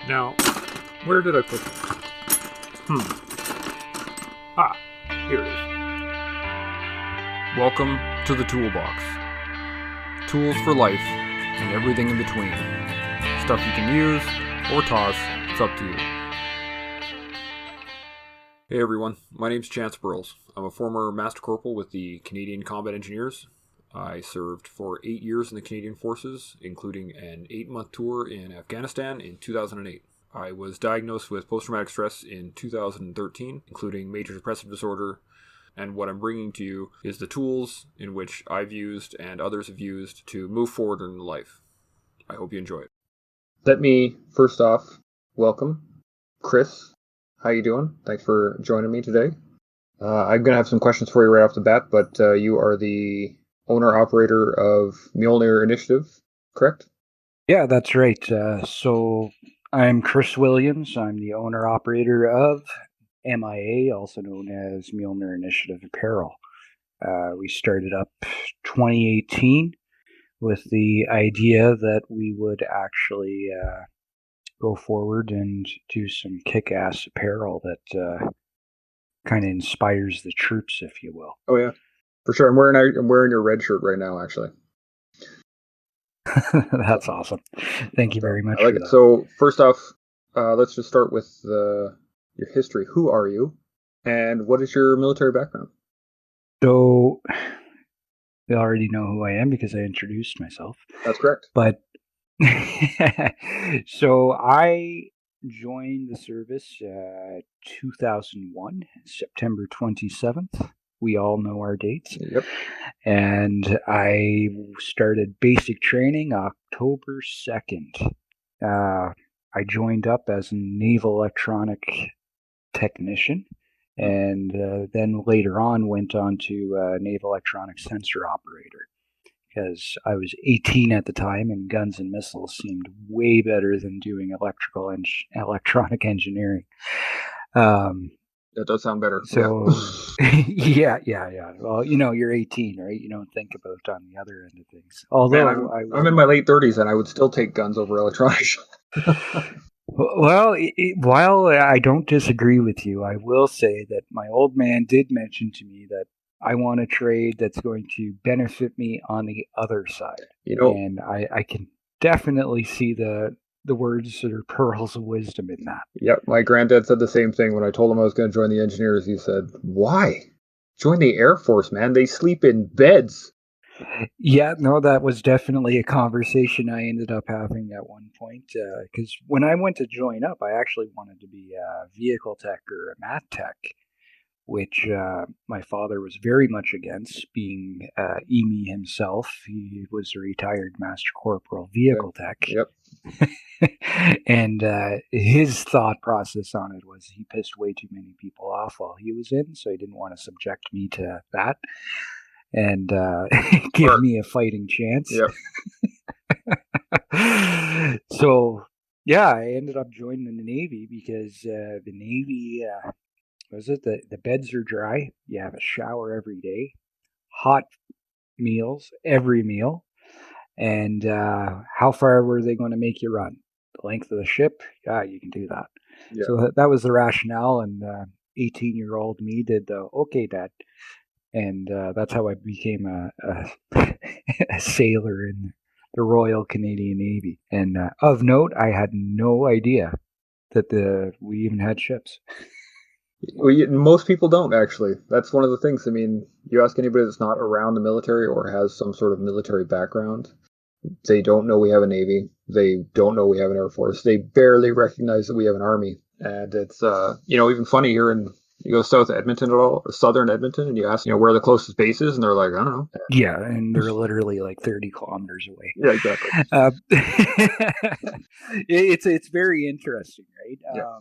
Now, where did I put this? Here it is. Welcome to the Toolbox. Tools for life and everything in between. Stuff you can use or toss, it's up to you. Hey everyone, my name's Burles. I'm a former Master Corporal with the Canadian Combat Engineers. I served for 8 years in the Canadian Forces, including an 8-month tour in Afghanistan in 2008. I was diagnosed with post-traumatic stress in 2013, including major depressive disorder, and what I'm bringing to you is the tools in which I've used and others have used to move forward in life. I hope you enjoy it. Let me, first off, welcome Chris. How you doing? Thanks for joining me today. I'm going to have some questions for you right off the bat, but you are the owner-operator of Mjolnir Initiative, correct? Yeah, that's right. So I'm Chris Williams. I'm the owner-operator of MIA, also known as Mjolnir Initiative Apparel. We started up 2018 with the idea that we would actually go forward and do some kick-ass apparel that kind of inspires the troops, if you will. Oh yeah, for sure. I'm wearing your red shirt right now, actually. That's awesome. Thank you very much. I like it. So first off, let's just start with your history. Who are you, and what is your military background? So you already know who I am because I introduced myself. That's correct. But so I joined the service 2001, September 27th. We all know our dates. Yep. And I started basic training October 2nd. I joined up as a naval electronic technician, and then later on went on to naval electronic sensor operator, because I was 18 at the time, and guns and missiles seemed way better than doing electronic engineering. That does sound better. So, yeah. Well, you're 18, right? You don't think about on the other end of things. Although I'm in my late 30s, and I would still take guns over electronics. Well, while I don't disagree with you, I will say that my old man did mention to me that I want a trade that's going to benefit me on the other side. And I can definitely see the words that are pearls of wisdom in that. Yep, my granddad said the same thing when I told him I was going to join the engineers. He said, "Why? Join the Air Force, man. They sleep in beds." Yeah, no, that was definitely a conversation I ended up having at one point. Because when I went to join up, I actually wanted to be a vehicle tech or a mat tech, which my father was very much against, being EME himself. He was a retired Master Corporal vehicle tech. Yep. And his thought process on it was he pissed way too many people off while he was in, so he didn't want to subject me to that and give me a fighting chance. Yep. So, yeah, I ended up joining the Navy because the Navy... the beds are dry, you have a shower every day, hot meals every meal, and how far were they going to make you run? The length of the ship? Yeah, you can do that. Yeah. So that was the rationale, and 18-year-old me did the okay, Dad. And that's how I became a sailor in the Royal Canadian Navy. And of note, I had no idea that we even had ships. Well, most people don't, actually. That's one of the things. I mean, you ask anybody that's not around the military or has some sort of military background, they don't know we have a Navy. They don't know we have an Air Force. They barely recognize that we have an Army. And it's, even funny here you go south of Edmonton at all, or southern Edmonton, and you ask, where the closest base is, and they're like, I don't know. Yeah, and they're literally like 30 kilometers away. Yeah, exactly. It's very interesting, right? Yeah.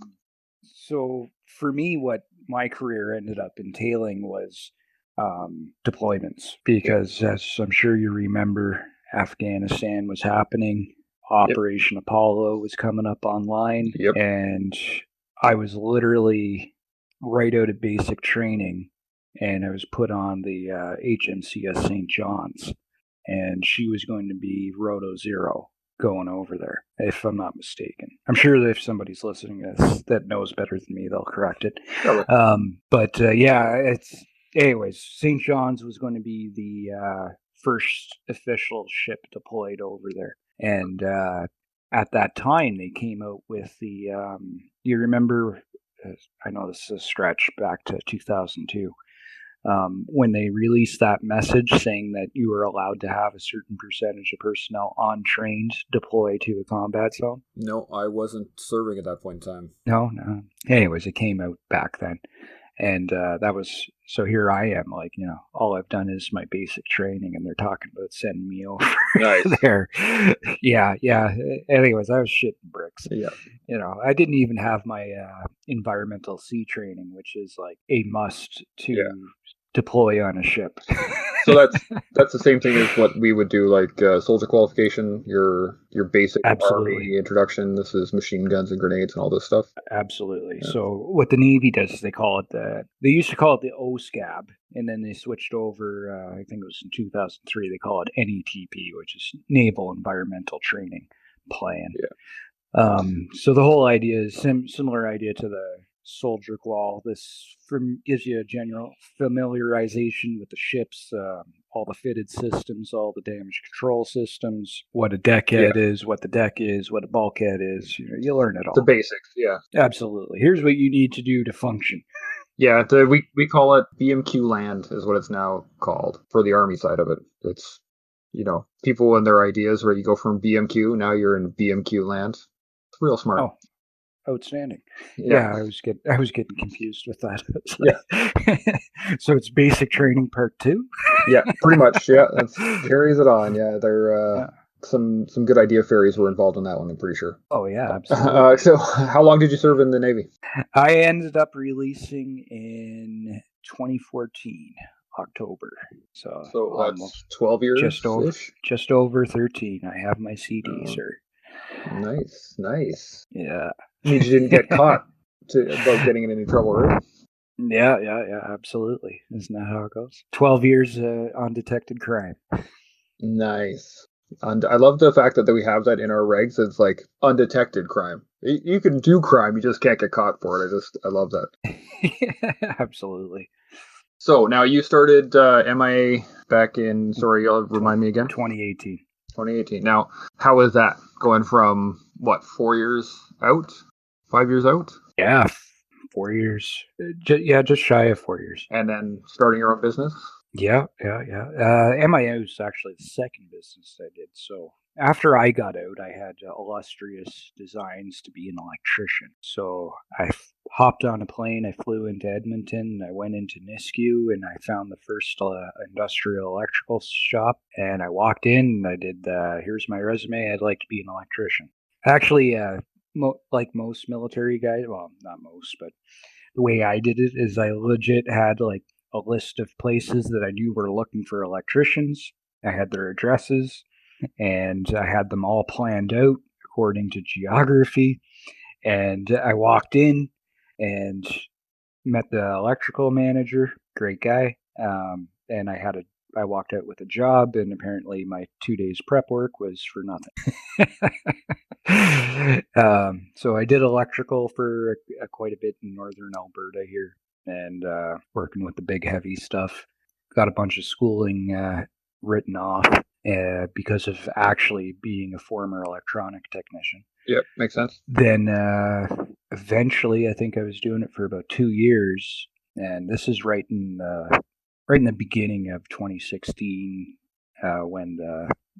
So for me, what my career ended up entailing was deployments, because as I'm sure you remember, Afghanistan was happening. Operation Apollo was coming up online. Yep. And I was literally right out of basic training, and I was put on the HMCS St. John's, and she was going to be Roto Zero. going over there, if I'm not mistaken. I'm sure that if somebody's listening to this that knows better than me, they'll correct it. Probably. But yeah, anyways. St. John's was going to be the first official ship deployed over there, and at that time they came out with the. You remember? I know this is a stretch back to 2002. When they released that message saying that you were allowed to have a certain percentage of personnel on trained deploy to a combat zone. No, I wasn't serving at that point in time. No. Anyways, it came out back then. And that was, so here I am, like, all I've done is my basic training, and they're talking about sending me over there. Yeah. Anyways, I was shitting bricks. Yeah. I didn't even have my environmental sea training, which is like a must to deploy on a ship. So that's the same thing as what we would do, like soldier qualification, your basic Army introduction. This is machine guns and grenades and all this stuff. Absolutely. Yeah. So what the Navy does is they used to call it the OSCAB, and then they switched over, I think it was in 2003, they call it NETP, which is Naval Environmental Training Plan. Yeah. So the whole idea is similar idea to the soldier qual. This gives you a general familiarization with the ships, all the fitted systems, all the damage control systems, what a deckhead is, what the deck is, what a bulkhead is. You learn it all. The basics, yeah. Absolutely. Here's what you need to do to function. Yeah, we call it BMQ land is what it's now called for the Army side of it. It's, people and their ideas where you go from BMQ, now you're in BMQ land. It's real smart. Oh. Outstanding. Yeah, I was getting confused with that. So it's basic training part 2? Yeah, pretty much. Yeah, that carries it on. Yeah, there some good idea fairies were involved in that one, I'm pretty sure. Oh yeah, absolutely. So how long did you serve in the Navy? I ended up releasing in 2014 October. So that's 12 years. Just over 13. I have my CD, sir. Nice. Yeah. Means you didn't get caught about getting in any trouble, right? Yeah, absolutely. Isn't that how it goes? 12 years undetected crime. Nice. And I love the fact that we have that in our regs. It's like undetected crime. You can do crime, you just can't get caught for it. I love that. Yeah, absolutely. So now you started MIA back in, you'll remind me again? 2018. 2018. Now, how is that going from, 4 years out? 5 years out? Yeah, 4 years. Just shy of 4 years. And then starting your own business? Yeah. MIA was actually the second business I did. So after I got out, I had illustrious designs to be an electrician. So I hopped on a plane, I flew into Edmonton, I went into Nisku, and I found the first industrial electrical shop. And I walked in, and I did, here's my resume, I'd like to be an electrician. Actually, like most military guys, well, not most, but the way I did it is I legit had like a list of places that I knew were looking for electricians. I had their addresses, and I had them all planned out according to geography. And I walked in and met the electrical manager, great guy. And I walked out with a job, and apparently my 2 days prep work was for nothing. So I did electrical for quite a bit in northern Alberta here, and working with the big heavy stuff. Got a bunch of schooling written off because of actually being a former electronic technician. Yep, makes sense. Then eventually, I think I was doing it for about 2 years, and this is right in the beginning of 2016 when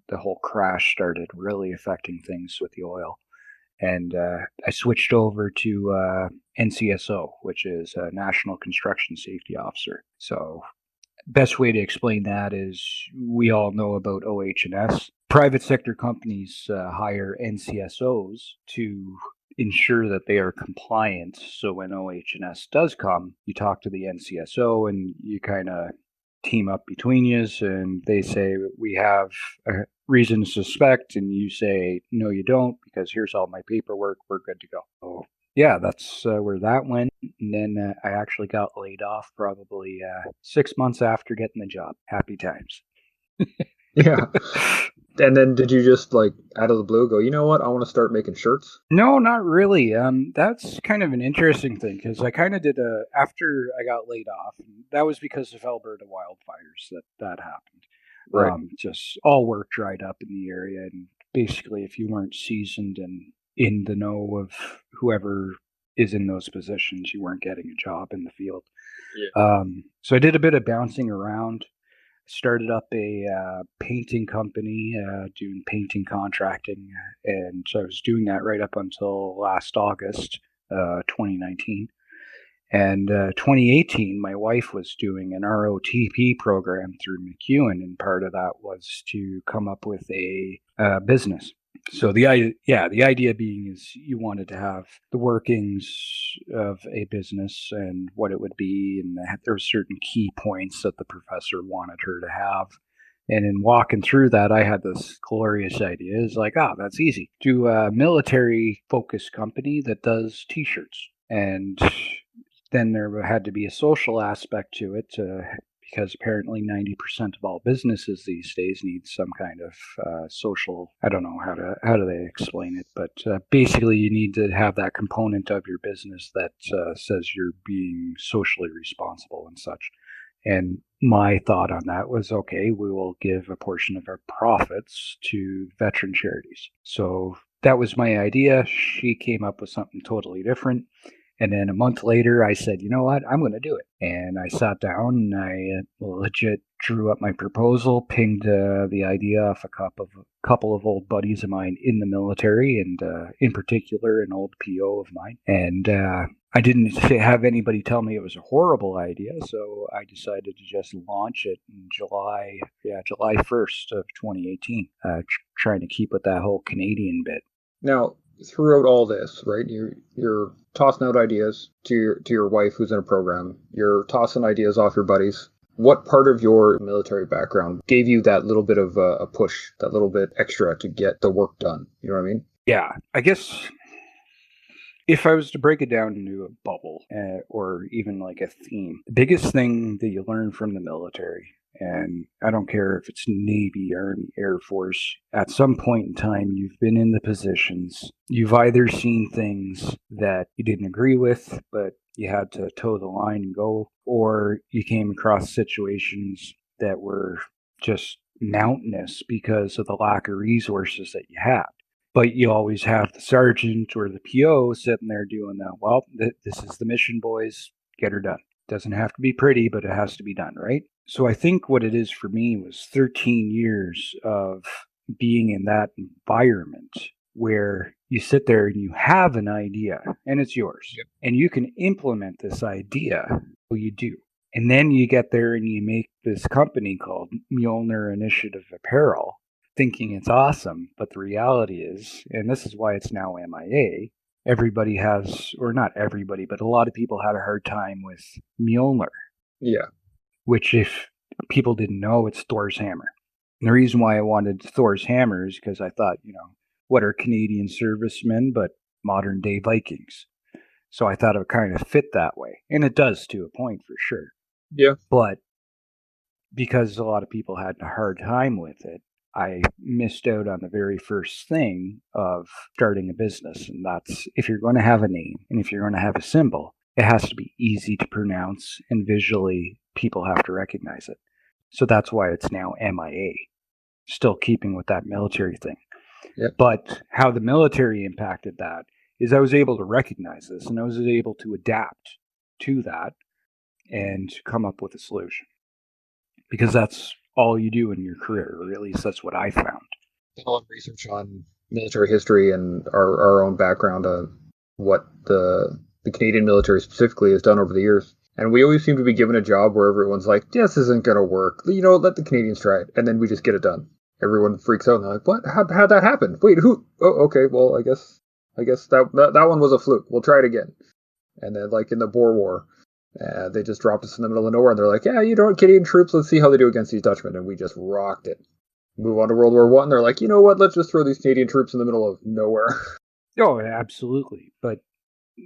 the whole crash started really affecting things with the oil. And I switched over to NCSO, which is a National Construction Safety Officer. So best way to explain that is we all know about OH&S. Private sector companies hire NCSOs to ensure that they are compliant. So when OH&S does come, you talk to the NCSO and you kind of team up between you, and they say, we have a reason to suspect, and you say, no, you don't, because here's all my paperwork, we're good to go. Oh, yeah, that's where that went. And then I actually got laid off probably 6 months after getting the job. Happy times. Yeah. And then did you just like out of the blue go, you know what? I want to start making shirts. No, not really. That's kind of an interesting thing because I kind of did a after I got laid off. That was because of Alberta wildfires that happened. Right. Just all work dried up in the area, and basically, if you weren't seasoned and in the know of whoever is in those positions, you weren't getting a job in the field. Yeah. So I did a bit of bouncing around. Started up a painting company, doing painting contracting, and so I was doing that right up until last August, 2019. And 2018, my wife was doing an ROTP program through McEwen, and part of that was to come up with a business. So the idea being is you wanted to have the workings of a business and what it would be, and there were certain key points that the professor wanted her to have. And in walking through that, I had this glorious idea. It's like, that's easy. Do a military focused company that does T-shirts, and then there had to be a social aspect to it because apparently 90% of all businesses these days need some kind of social. I don't know how do they explain it, but basically you need to have that component of your business that says you're being socially responsible and such. And my thought on that was, okay, we will give a portion of our profits to veteran charities. So that was my idea. She came up with something totally different. And then a month later, I said, you know what? I'm going to do it. And I sat down and I legit drew up my proposal, pinged the idea off a couple of old buddies of mine in the military, and in particular, an old PO of mine. And I didn't have anybody tell me it was a horrible idea, so I decided to just launch it in July 1st of 2018, trying to keep with that whole Canadian bit. Now, throughout all this, right? You're tossing out ideas to your wife who's in a program. You're tossing ideas off your buddies. What part of your military background gave you that little bit of a push, that little bit extra to get the work done? You know what I mean? Yeah, I guess if I was to break it down into a bubble or even like a theme, the biggest thing that you learn from the military, and I don't care if it's Navy, Army, Air Force, at some point in time, you've been in the positions. You've either seen things that you didn't agree with, but you had to toe the line and go, or you came across situations that were just mountainous because of the lack of resources that you had. But you always have the sergeant or the PO sitting there doing that. Well, this is the mission, boys. Get her done. Doesn't have to be pretty, but it has to be done, right? So I think what it is for me was 13 years of being in that environment where you sit there and you have an idea and it's yours. Yep. And you can implement this idea. Well, you do. And then you get there and you make this company called Mjolnir Initiative Apparel, thinking it's awesome, but the reality is, and this is why it's now MIA, everybody has, or not everybody, but a lot of people had a hard time with Mjolnir. Yeah. Which, if people didn't know, it's Thor's hammer. And the reason why I wanted Thor's hammer is because I thought, what are Canadian servicemen but modern day Vikings? So I thought it would kind of fit that way. And it does to a point for sure. Yeah. But because a lot of people had a hard time with it, I missed out on the very first thing of starting a business. And that's, if you're going to have a name and if you're going to have a symbol, it has to be easy to pronounce and visually people have to recognize it. So that's why it's now MIA, still keeping with that military thing. Yep. But how the military impacted that is I was able to recognize this and I was able to adapt to that and come up with a solution. Because that's all you do in your career, or at least that's what I found. Did a lot of research on military history and our own background on what the Canadian military specifically has done over the years. And we always seem to be given a job where everyone's like, this isn't going to work. Let the Canadians try it. And then we just get it done. Everyone freaks out and they're like, what? How'd that happen? Wait, who? Oh, okay. Well, I guess that one was a fluke. We'll try it again. And then like in the Boer War, they just dropped us in the middle of nowhere and they're like, yeah, Canadian troops, let's see how they do against these Dutchmen. And we just rocked it. Move on to World War One. They're like, you know what? Let's just throw these Canadian troops in the middle of nowhere. Oh, absolutely. But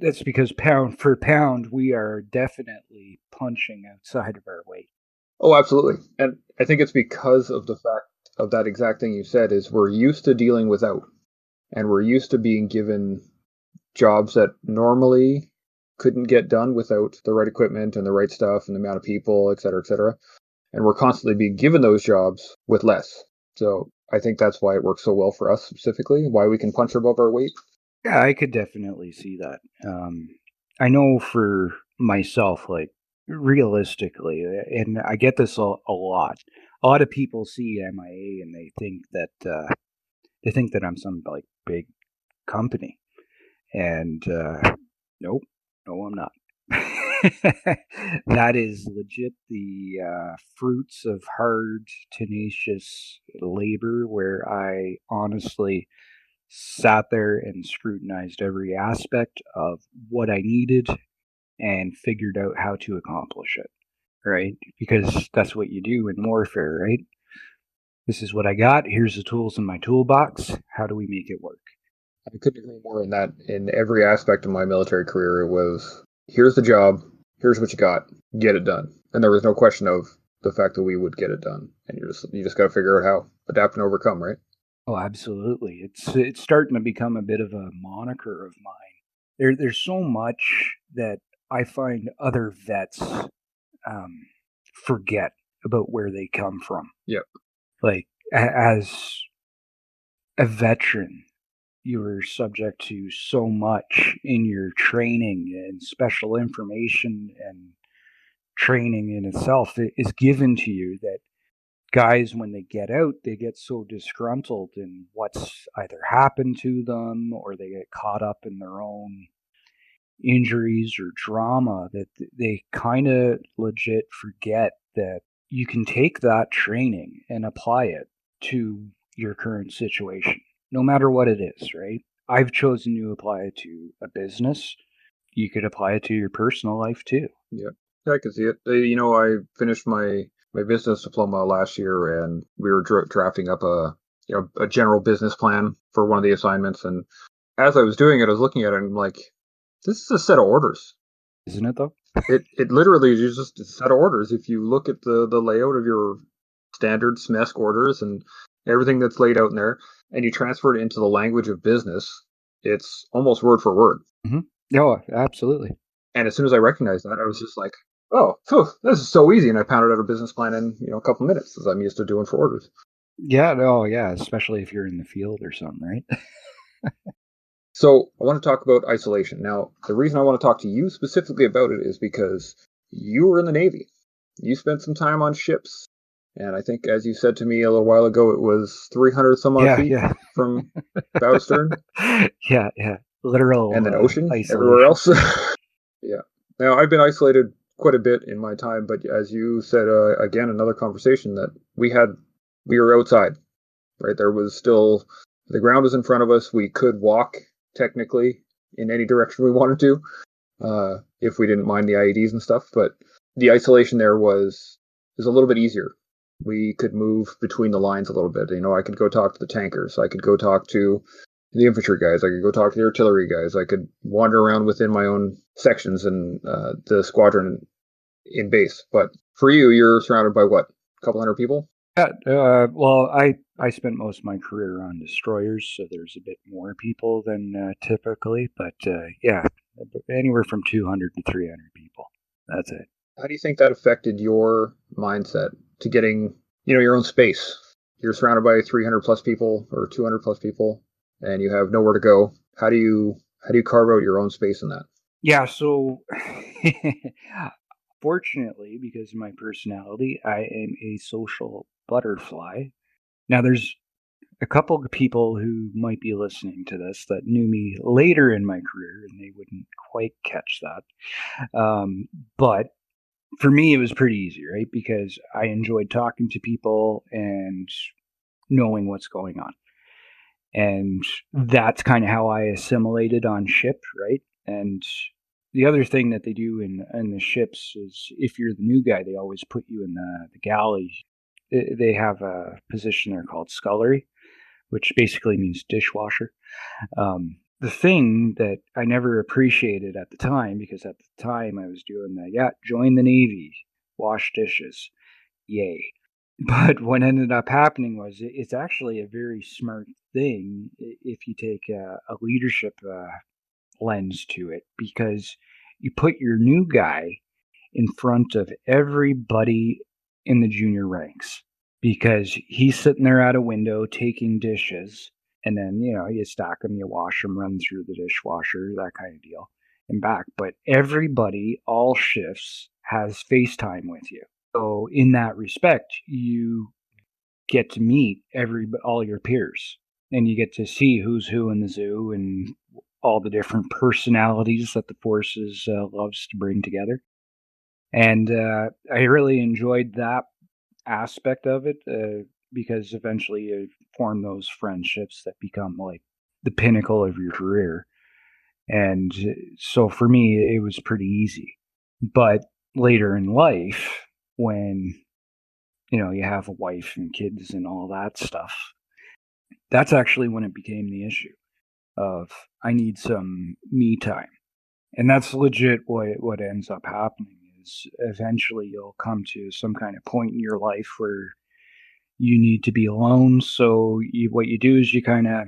that's because pound for pound, we are definitely punching outside of our weight. Oh, absolutely. And I think it's because of the fact of that exact thing you said is we're used to dealing without, and we're used to being given jobs that normally couldn't get done without the right equipment and the right stuff and the amount of people, et cetera, et cetera. And we're constantly being given those jobs with less. So I think that's why it works so well for us specifically, why we can punch above our weight. Yeah, I could definitely see that. I know for myself, like realistically, and I get this a lot. A lot of people see MIA and they think that I'm some like big company, and nope, no, I'm not. That is legit the fruits of hard, tenacious labor, where I honestly sat there and scrutinized every aspect of what I needed and figured out how to accomplish it, right? Because that's what you do in warfare, right? This is what I got. Here's the tools in my toolbox. How do we make it work? I couldn't agree more in that. In every aspect of my military career, it was here's the job, here's what you got, get it done. And there was no question of the fact that we would get it done. And you just got to figure out how adapt and overcome, right? Oh, absolutely. It's starting to become a bit of a moniker of mine. There's so much that I find other vets um, forget about where they come from. Yep. Like as a veteran, you were subject to so much in your training, and special information and training in itself is given to you, that guys, when they get out, they get so disgruntled in what's either happened to them, or they get caught up in their own injuries or drama, that they kind of legit forget that you can take that training and apply it to your current situation, no matter what it is, right? I've chosen to apply it to a business. You could apply it to your personal life too. Yeah, I can see it. I finished my business diploma last year, and we were drafting up a general business plan for one of the assignments. And as I was doing it, I was looking at it, and I'm like, this is a set of orders. Isn't it though? It literally is just a set of orders. If you look at the layout of your standard SMESC orders and everything that's laid out in there, and you transfer it into the language of business, it's almost word for word. Oh, absolutely. And as soon as I recognized that, I was just like, oh, phew, this is so easy. And I pounded out a business plan in a couple minutes, as I'm used to doing for orders. Yeah, no, yeah, especially if you're in the field or something, right? So I want to talk about isolation. Now, the reason I want to talk to you specifically about it is because you were in the Navy. You spent some time on ships. And I think, as you said to me a little while ago, it was 300 some odd Yeah, feet yeah. from bow to stern, Yeah, yeah. Literal and then ocean everywhere isolation. else. Yeah. Now, I've been isolated quite a bit in my time, but as you said, again, another conversation that we were outside, right? There was still, the ground was in front of us. We could walk technically in any direction we wanted to, if we didn't mind the IEDs and stuff. But the isolation there was a little bit easier. We could move between the lines a little bit. I could go talk to the tankers. I could go talk to the infantry guys. I could go talk to the artillery guys. I could wander around within my own sections and the squadron in base. But for you, you're surrounded by what? A couple hundred people? Yeah, well, I spent most of my career on destroyers, so there's a bit more people than typically, but yeah, anywhere from 200 to 300 people. That's it. How do you think that affected your mindset to getting, your own space? You're surrounded by 300 plus people or 200 plus people, and you have nowhere to go. How do you carve out your own space in that? Yeah, so fortunately, because of my personality, I am a social butterfly. Now, there's a couple of people who might be listening to this that knew me later in my career, and they wouldn't quite catch that. But for me, it was pretty easy, right? Because I enjoyed talking to people and knowing what's going on. And that's kind of how I assimilated on ship, right? And the other thing that they do in the ships is, if you're the new guy, they always put you in the galley. They have a position there called scullery, which basically means dishwasher. The thing that I never appreciated at the time, because at the time I was doing the, yeah, join the Navy, wash dishes, yay. But what ended up happening was it's actually a very smart thing if you take a leadership lens to it, because you put your new guy in front of everybody in the junior ranks, because he's sitting there at a window taking dishes, and then you stack them, you wash them, run through the dishwasher, that kind of deal, and back. But everybody, all shifts, has FaceTime with you. So in that respect, you get to meet all your peers, and you get to see who's who in the zoo and all the different personalities that the forces loves to bring together. And I really enjoyed that aspect of it, because eventually you form those friendships that become like the pinnacle of your career. And so for me, it was pretty easy. But later in life, when you have a wife and kids and all that stuff, that's actually when it became the issue of I need some me time. And that's legit what ends up happening is eventually you'll come to some kind of point in your life where you need to be alone. So what you do is you kind of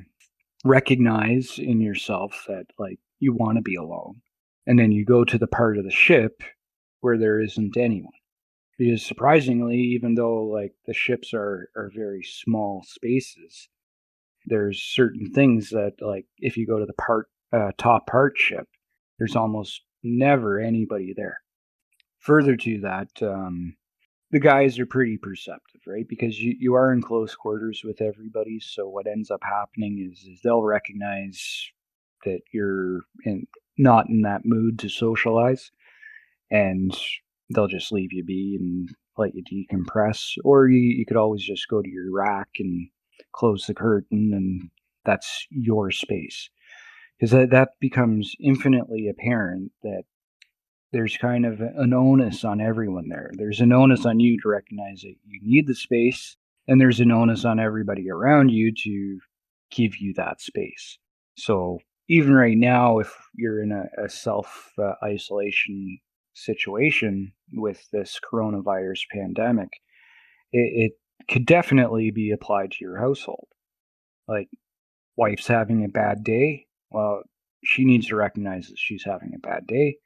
recognize in yourself that like you want to be alone. And then you go to the part of the ship where there isn't anyone. Because surprisingly, even though like the ships are very small spaces, there's certain things that like if you go to the top part ship, there's almost never anybody there. Further to that, the guys are pretty perceptive, right? Because you are in close quarters with everybody. So what ends up happening is they'll recognize that you're not in that mood to socialize, and they'll just leave you be and let you decompress. Or you could always just go to your rack and close the curtain, and that's your space. Because that becomes infinitely apparent that there's kind of an onus on everyone there. There's an onus on you to recognize that you need the space, and there's an onus on everybody around you to give you that space. So even right now, if you're in a self isolation situation with this coronavirus pandemic, it could definitely be applied to your household. Like, wife's having a bad day. Well, she needs to recognize that she's having a bad day,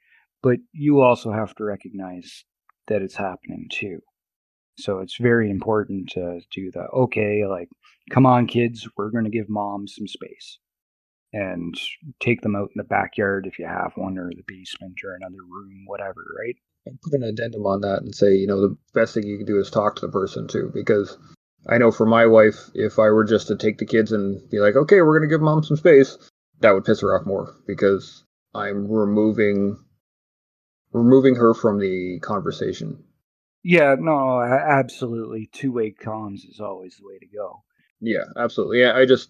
but you also have to recognize that it's happening too. So it's very important to do the okay, like, come on, kids, we're going to give mom some space, and take them out in the backyard if you have one, or the basement, or another room, whatever, right? And put an addendum on that and say, the best thing you can do is talk to the person too, because I know for my wife, if I were just to take the kids and be like, okay, we're going to give mom some space, that would piss her off more because I'm removing her from the conversation. Yeah, no, absolutely. Two-way comms is always the way to go. Yeah, absolutely. Yeah, I just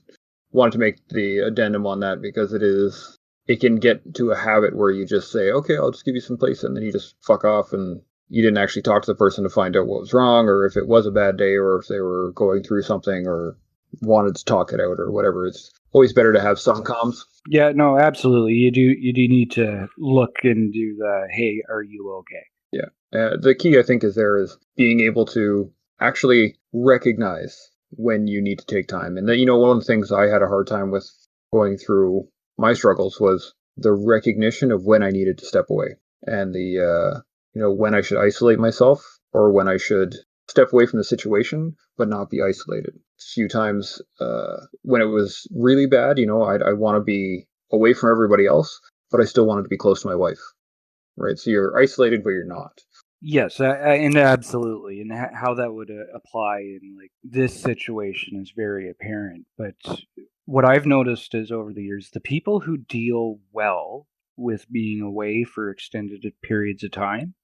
wanted to make the addendum on that because it can get to a habit where you just say, okay, I'll just give you some place, and then you just fuck off, and you didn't actually talk to the person to find out what was wrong, or if it was a bad day, or if they were going through something, or wanted to talk it out, or whatever. It's always better to have some comms. Yeah, no, absolutely. You do need to look and do the hey, are you okay? Yeah. The key, I think, is being able to actually recognize when you need to take time. And that, one of the things I had a hard time with going through my struggles was the recognition of when I needed to step away and when I should isolate myself or when I should step away from the situation, but not be isolated. A few times when it was really bad, I want to be away from everybody else, but I still wanted to be close to my wife, right? So you're isolated, but you're not. Yes, and absolutely, and how that would apply in like this situation is very apparent. But what I've noticed is over the years, the people who deal well with being away for extended periods of time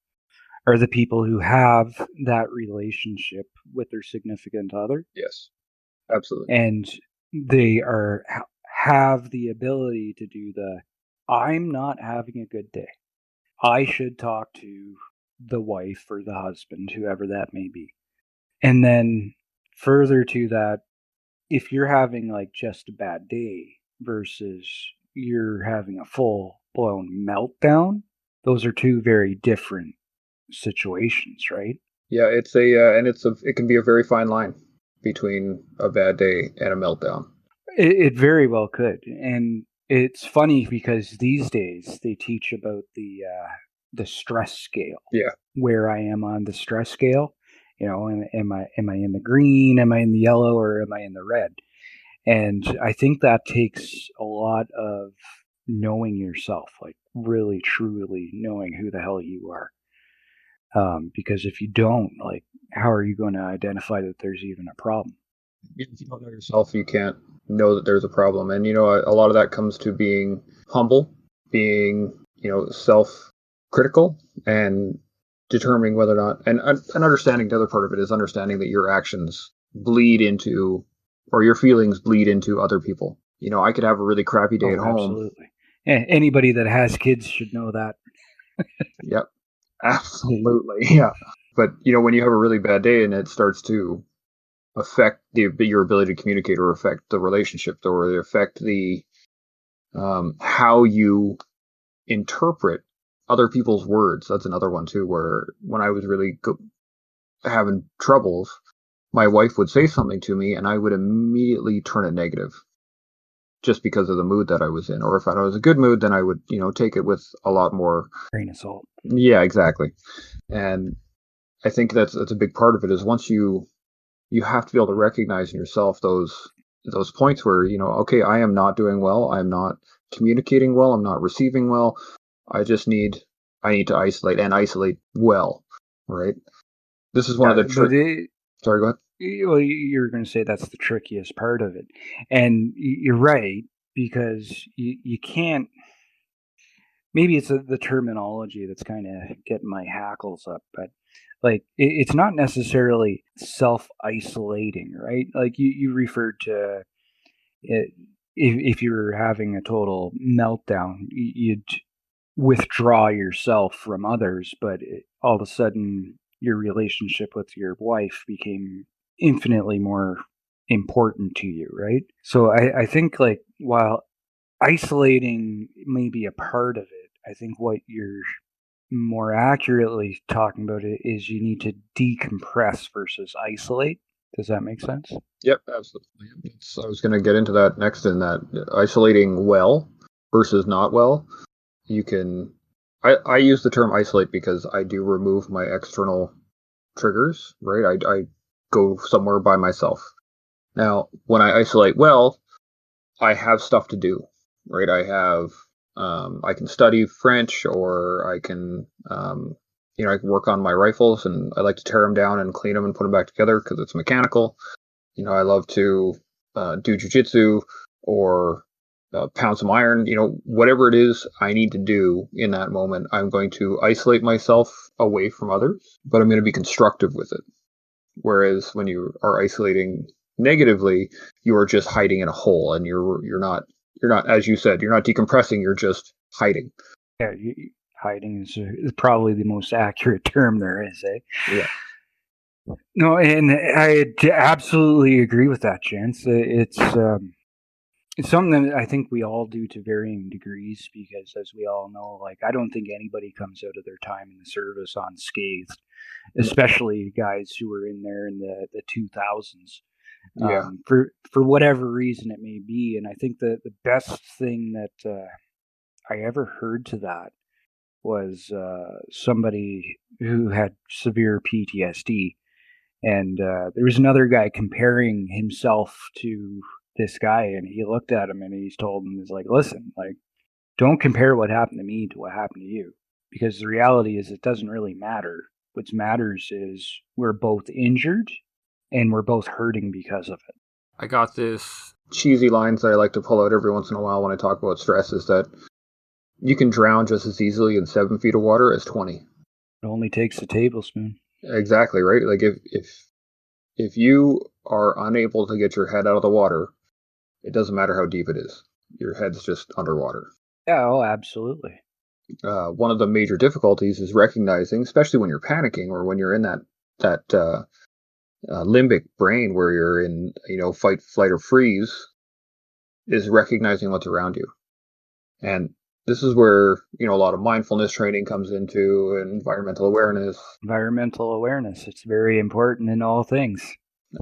are the people who have that relationship with their significant other, Yes, absolutely. and they have the ability to do the I'm not having a good day. I should talk to the wife or the husband, whoever that may be. And then further to that, if you're having like just a bad day versus you're having a full blown meltdown, those are two very different situations, right? Yeah, it can be a very fine line between a bad day and a meltdown. It very well could, and it's funny because these days they teach about the stress scale, Yeah. where I am on the stress scale. You know, am I in the green? Am I in the yellow? Or am I in the red? And I think that takes a lot of knowing yourself, like really truly knowing who the hell you are. Because if you don't, like, how are you going to identify that there's even a problem? If you don't know yourself, you can't know that there's a problem. And a lot of that comes to being humble, being self-critical, and determining whether or not, and understanding the other part of it is understanding that your actions bleed into, or your feelings bleed into other people. I could have a really crappy day at Oh, home. absolutely. Anybody that has kids should know that. Yep, absolutely, yeah. But when you have a really bad day and it starts to affect your ability to communicate, or affect the relationship, or affect the how you interpret other people's words. That's another one too, where when I was really having troubles, my wife would say something to me and I would immediately turn it negative, just because of the mood that I was in. Or if I was in a good mood, then I would take it with a lot more. Grain of salt. Yeah, exactly. And I think that's a big part of it, is once you have to be able to recognize in yourself those points where, okay, I am not doing well, I'm not communicating well, I'm not receiving well. I need to isolate, and isolate well, right? This is one of Yeah, the but trick. Sorry, go ahead. well, you're going to say that's the trickiest part of it, and you're right, because you can't. Maybe it's the terminology that's kind of getting my hackles up, but like it's not necessarily self isolating, right? Like you referred to it, if you're having a total meltdown, you'd withdraw yourself from others, but all of a sudden your relationship with your wife became infinitely more important to you, right? So I think, like, while isolating may be a part of it, I think what you're more accurately talking about it is you need to decompress versus isolate. Does that make sense? Yep, absolutely. I was going to get into that next, in that isolating well versus not well. You can. I use the term isolate because I do remove my external triggers, right? I go somewhere by myself. Now, when I isolate well, I have stuff to do, right? I can study French, or I can work on my rifles, and I like to tear them down and clean them and put them back together because it's mechanical. I love to do jujitsu, or pound some iron. Whatever it is I need to do in that moment, I'm going to isolate myself away from others, but I'm going to be constructive with it. Whereas when you are isolating negatively, you are just hiding in a hole, and you're not, as you said, you're not decompressing. You're just hiding. Yeah, hiding is probably the most accurate term there is, eh? Yeah. No, and absolutely agree with that, Chance. It's something that I think we all do to varying degrees, because, as we all know, like, I don't think anybody comes out of their time in the service unscathed, especially guys who were in there in the 2000s. Yeah. For whatever reason it may be, and I think that the best thing that I ever heard to that was somebody who had severe PTSD, and there was another guy comparing himself to this guy, and he looked at him and he's told him, he's like, listen, like, don't compare what happened to me to what happened to you, because the reality is it doesn't really matter. What matters is we're both injured and we're both hurting because of it. I got this cheesy lines that I like to pull out every once in a while when I talk about stress, is that you can drown just as easily in 7 feet of water as 20. It only takes a tablespoon. Exactly, right? Like, if you are unable to get your head out of the water, it doesn't matter how deep it is. Your head's just underwater. Yeah, oh, absolutely. One of the major difficulties is recognizing, especially when you're panicking, or when you're in that limbic brain where you're in, fight, flight, or freeze, is recognizing what's around you. And this is where, a lot of mindfulness training comes into, and environmental awareness. Environmental awareness. It's very important in all things.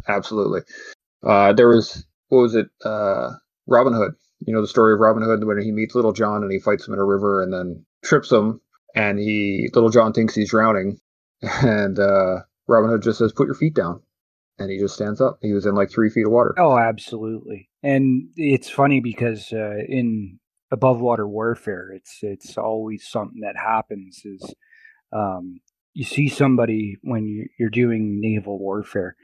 Absolutely. There was, what was it? Robin Hood. The story of Robin Hood, when he meets Little John and he fights him in a river and then trips him, and Little John thinks he's drowning, and Robin Hood just says, "Put your feet down," and he just stands up. He was in like 3 feet of water. Oh, absolutely. And it's funny because in above water warfare, it's always something that happens is you see somebody when you're doing naval warfare,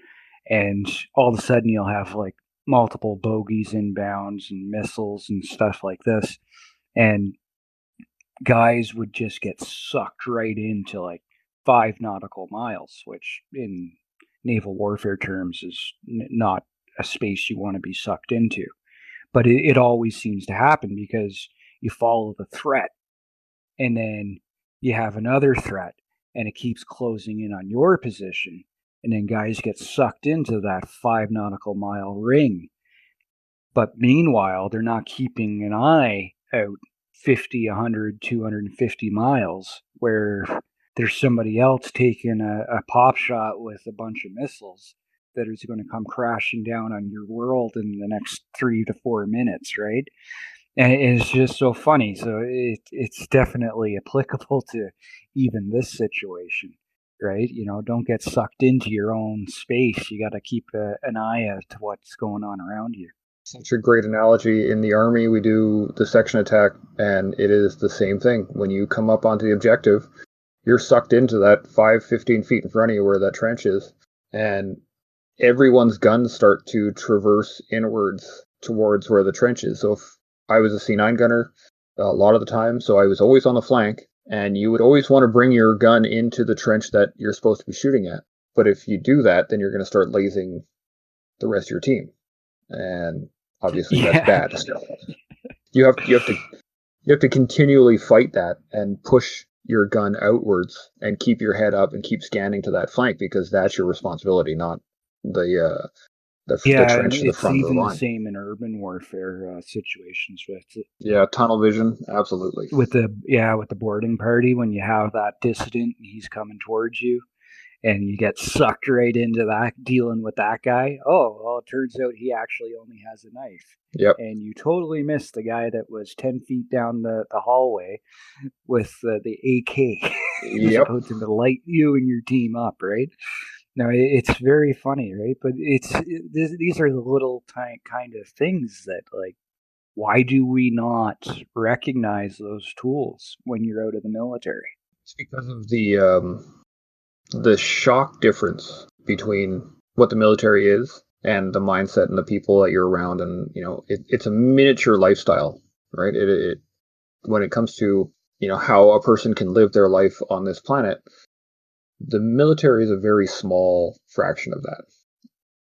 and all of a sudden you'll have like multiple bogeys inbounds and missiles and stuff like this, and guys would just get sucked right into like 5 nautical miles, which in naval warfare terms is not a space you want to be sucked into. But it always seems to happen because you follow the threat, and then you have another threat, and it keeps closing in on your position, and then guys get sucked into that 5 nautical mile ring. But meanwhile, they're not keeping an eye out 50, 100, 250 miles where there's somebody else taking a pop shot with a bunch of missiles that is going to come crashing down on your world in the next 3 to 4 minutes, right? And it's just so funny. So it's definitely applicable to even this situation, right? Don't get sucked into your own space. You got to keep an eye out to what's going on around you. Such a great analogy. In the Army, we do the section attack, and it is the same thing. When you come up onto the objective, you're sucked into that 15 feet in front of you where that trench is, and everyone's guns start to traverse inwards towards where the trench is. So if I was a C9 gunner a lot of the time, so I was always on the flank, and you would always want to bring your gun into the trench that you're supposed to be shooting at. But if you do that, then you're going to start lasing the rest of your team, and obviously that's bad. You have to continually fight that and push your gun outwards and keep your head up and keep scanning to that flank, because that's your responsibility, not the trench in the It's front of the even the line. same in urban warfare situations Yeah, tunnel vision, absolutely. with the boarding party when you have that dissident and he's coming towards you, and you get sucked right into that dealing with that guy. Oh, well, it turns out he actually only has a knife. Yep. And you totally missed the guy that was 10 feet down the hallway with the AK who's Yep. about to light you and your team up, right? No, it's very funny, right? But these are the little kind of things that, like, why do we not recognize those tools when you're out of the military? It's because of the shock difference between what the military is and the mindset and the people that you're around, and it's a miniature lifestyle, right? It when it comes to how a person can live their life on this planet, the military is a very small fraction of that.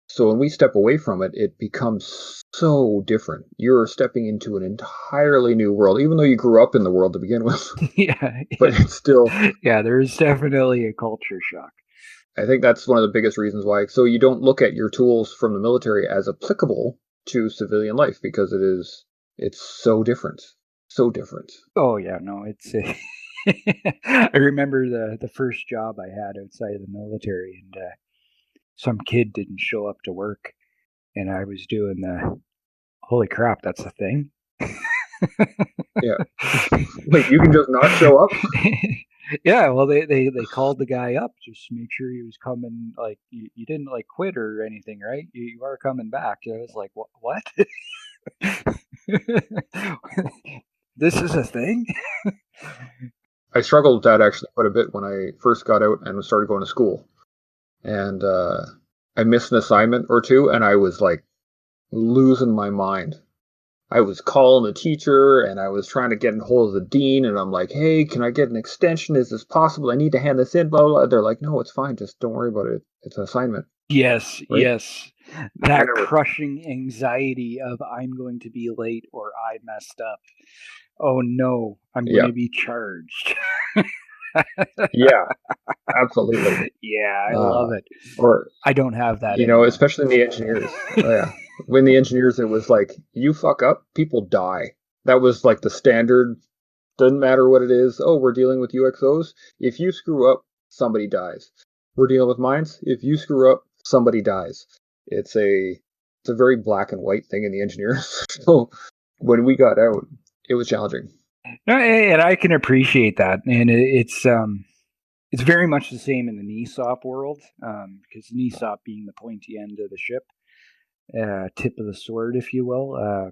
So when we step away from it, it becomes so different. You're stepping into an entirely new world, even though you grew up in the world to begin with. Yeah, But it's still, there's definitely a culture shock. I think that's one of the biggest reasons why. So you don't look at your tools from the military as applicable to civilian life, because it's so different. So different. Oh yeah, no, it's. I remember the first job I had outside of the military, and some kid didn't show up to work, and I was doing the holy crap, that's a thing. Yeah. Wait, you can just not show up? Yeah, well, they called the guy up just to make sure he was coming. Like, you didn't like quit or anything, right? You are coming back. I was like, what? This is a thing? I struggled with that actually quite a bit when I first got out and started going to school. And I missed an assignment or two, and I was like losing my mind. I was calling the teacher, and I was trying to get in hold of the dean, and I'm like, "Hey, can I get an extension? Is this possible? I need to hand this in." Blah blah, blah. They're like, "No, it's fine. Just don't worry about it. It's an assignment." Yes, Right? yes. That crushing anxiety of I'm going to be late or I messed up. Oh no, I'm going to be charged. Yeah, absolutely. Yeah, I love it. Or I don't have that anymore. especially in the engineers. Oh, yeah, when the engineers, it was like, you fuck up, people die. That was like the standard Doesn't matter what it is. Oh, we're dealing with UXOs. If you screw up, somebody dies. We're dealing with mines. If you screw up, somebody dies. It's a very black and white thing in the engineers. So when we got out, it was challenging. No, and I can appreciate that, and it's very much the same in the NESOP world, because NESOP being the pointy end of the ship, tip of the sword, if you will.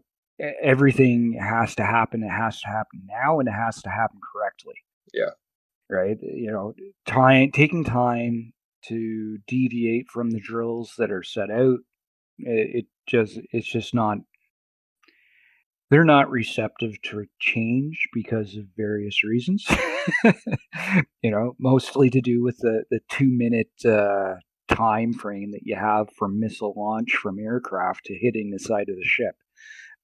Everything has to happen. It has to happen now, and it has to happen correctly. Yeah. Right. Taking time to deviate from the drills that are set out. It's just not. They're not receptive to change because of various reasons. Mostly to do with the 2 minute time frame that you have from missile launch from aircraft to hitting the side of the ship.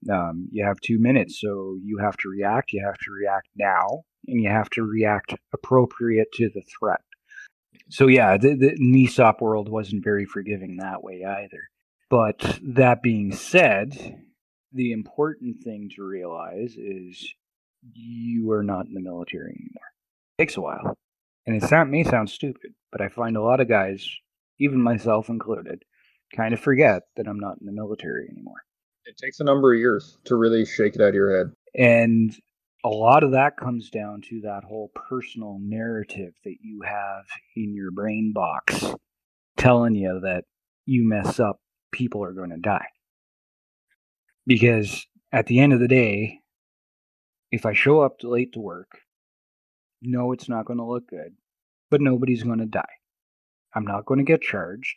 You have 2 minutes, so you have to react. You have to react now, and you have to react appropriate to the threat. So yeah, the NESOP world wasn't very forgiving that way either. But that being said, the important thing to realize is you are not in the military anymore. It takes a while. And may sound stupid, but I find a lot of guys, even myself included, kind of forget that I'm not in the military anymore. It takes a number of years to really shake it out of your head. And a lot of that comes down to that whole personal narrative that you have in your brain box telling you that you mess up, people are going to die. Because at the end of the day, if I show up late to work, no, it's not going to look good, but nobody's going to die. I'm not going to get charged.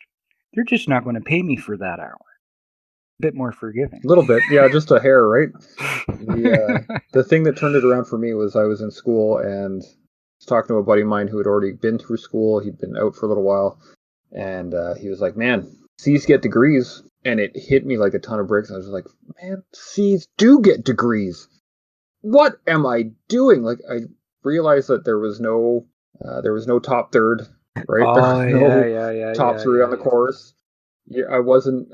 They're just not going to pay me for that hour. A bit more forgiving. A little bit, yeah, just a hair, right? The thing that turned it around for me was I was in school and I was talking to a buddy of mine who had already been through school. He'd been out for a little while, and he was like, "Man, C's get degrees," and it hit me like a ton of bricks. I was like, "Man, C's do get degrees. What am I doing?" Like I realized that there was no top third, right? Oh, there was yeah, top three on the course. Yeah, I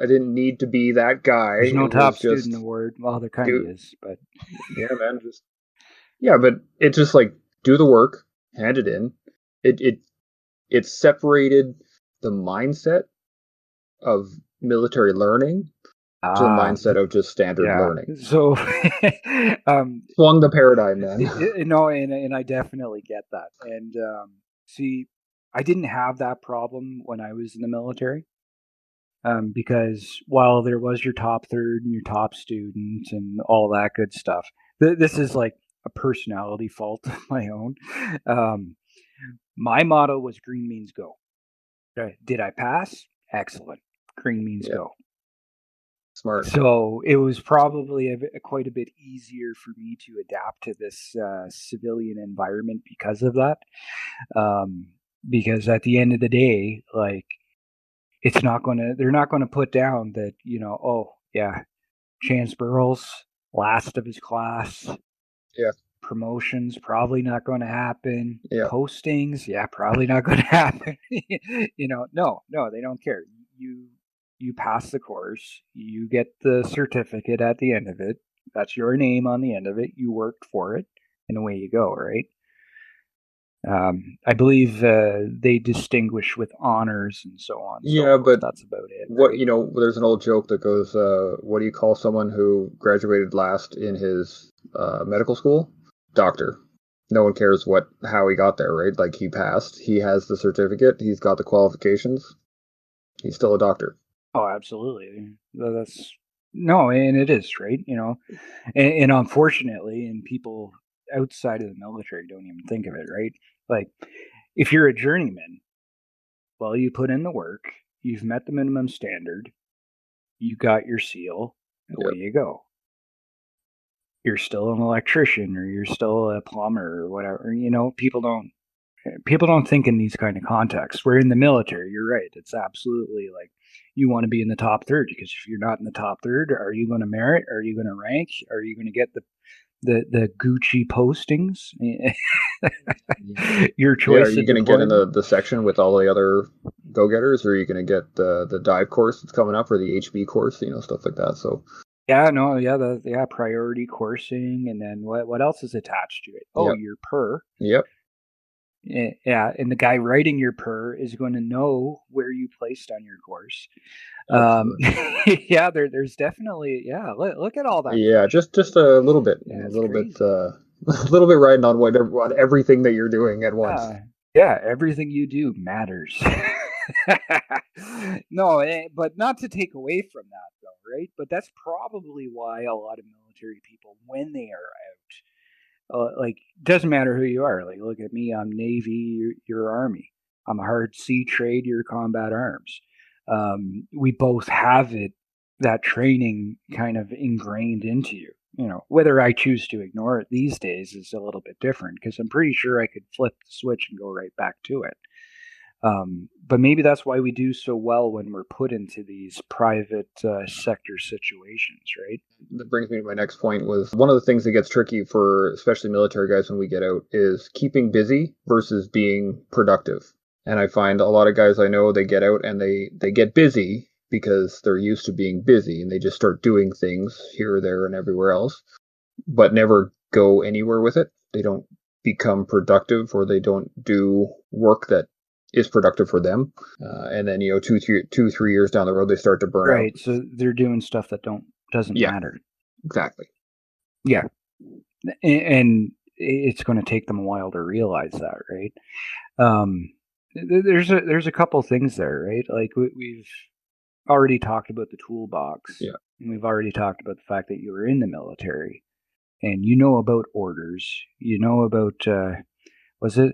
didn't need to be that guy. There's no it top was just, student award. Well, there kind of is, but yeah, man, but it's just like do the work, hand it in. It separated the mindset of military learning to the mindset of just standard learning. So, Swung the paradigm, man. And I definitely get that. And see, I didn't have that problem when I was in the military. Because while there was your top third and your top student and all that good stuff, this is like a personality fault of my own. My motto was green means go. Did I pass? Excellent. Green means go. Smart. So it was probably quite a bit easier for me to adapt to this civilian environment because of that. Because at the end of the day, like, they're not gonna put down that, oh yeah, Chance Burles, last of his class. Yeah. Promotions probably not going to happen. Yeah. Postings, probably not going to happen. No, they don't care. You pass the course, you get the certificate at the end of it. That's your name on the end of it. You worked for it, and away you go, right? I believe they distinguish with honors and so on. Yeah, but that's about it. What right? There's an old joke that goes, "What do you call someone who graduated last in his medical school? Doctor." No one cares how he got there, right? Like he passed, he has the certificate, he's got the qualifications, he's still a doctor. Oh, absolutely. And it is right. And unfortunately, and people outside of the military don't even think of it, right? Like, if you're a journeyman, well, you put in the work, you've met the minimum standard, you got your seal, away you go. You're still an electrician, or you're still a plumber, or whatever. People don't think in these kind of contexts. We're in the military. You're right. It's absolutely like you want to be in the top third, because if you're not in the top third, are you going to merit? Are you going to rank? Are you going to get the Gucci postings? Your choice. Are you going to get in the section with all the other go-getters, or are you going to get the dive course that's coming up, or the HB course, stuff like that? So Yeah, no, yeah, priority coursing, and then what else is attached to it? Oh, Yep. your per. Yep. Yeah, and the guy writing your per is going to know where you placed on your course. Absolutely. Yeah, there's definitely, yeah. Look at all that Yeah, pressure. just a little bit, Yeah, a it's little bit, crazy. a little bit riding on whatever on everything that you're doing at once. Yeah, everything you do matters. No, but not to take away from that, though, right? But that's probably why a lot of military people, when they are out, like, doesn't matter who you are. Like, look at me, I'm Navy, you're Army. I'm a hard sea trade, you're combat arms. We both have that training kind of ingrained into you. Whether I choose to ignore it these days is a little bit different because I'm pretty sure I could flip the switch and go right back to it. But maybe that's why we do so well when we're put into these private sector situations, right? That brings me to my next point was one of the things that gets tricky for especially military guys when we get out is keeping busy versus being productive. And I find a lot of guys I know they get out and they get busy because they're used to being busy and they just start doing things here, there, and everywhere else, but never go anywhere with it. They don't become productive or they don't do work that is productive for them. And then, 2, 3 years down the road, they start to burn out. Right. So they're doing stuff that doesn't Yeah, matter. exactly. Yeah, and it's going to take them a while to realize that, right? Um, there's a couple things there, right? Like we've already talked about the toolbox, Yeah. and we've already talked about the fact that you were in the military, and you know about orders. You know about was it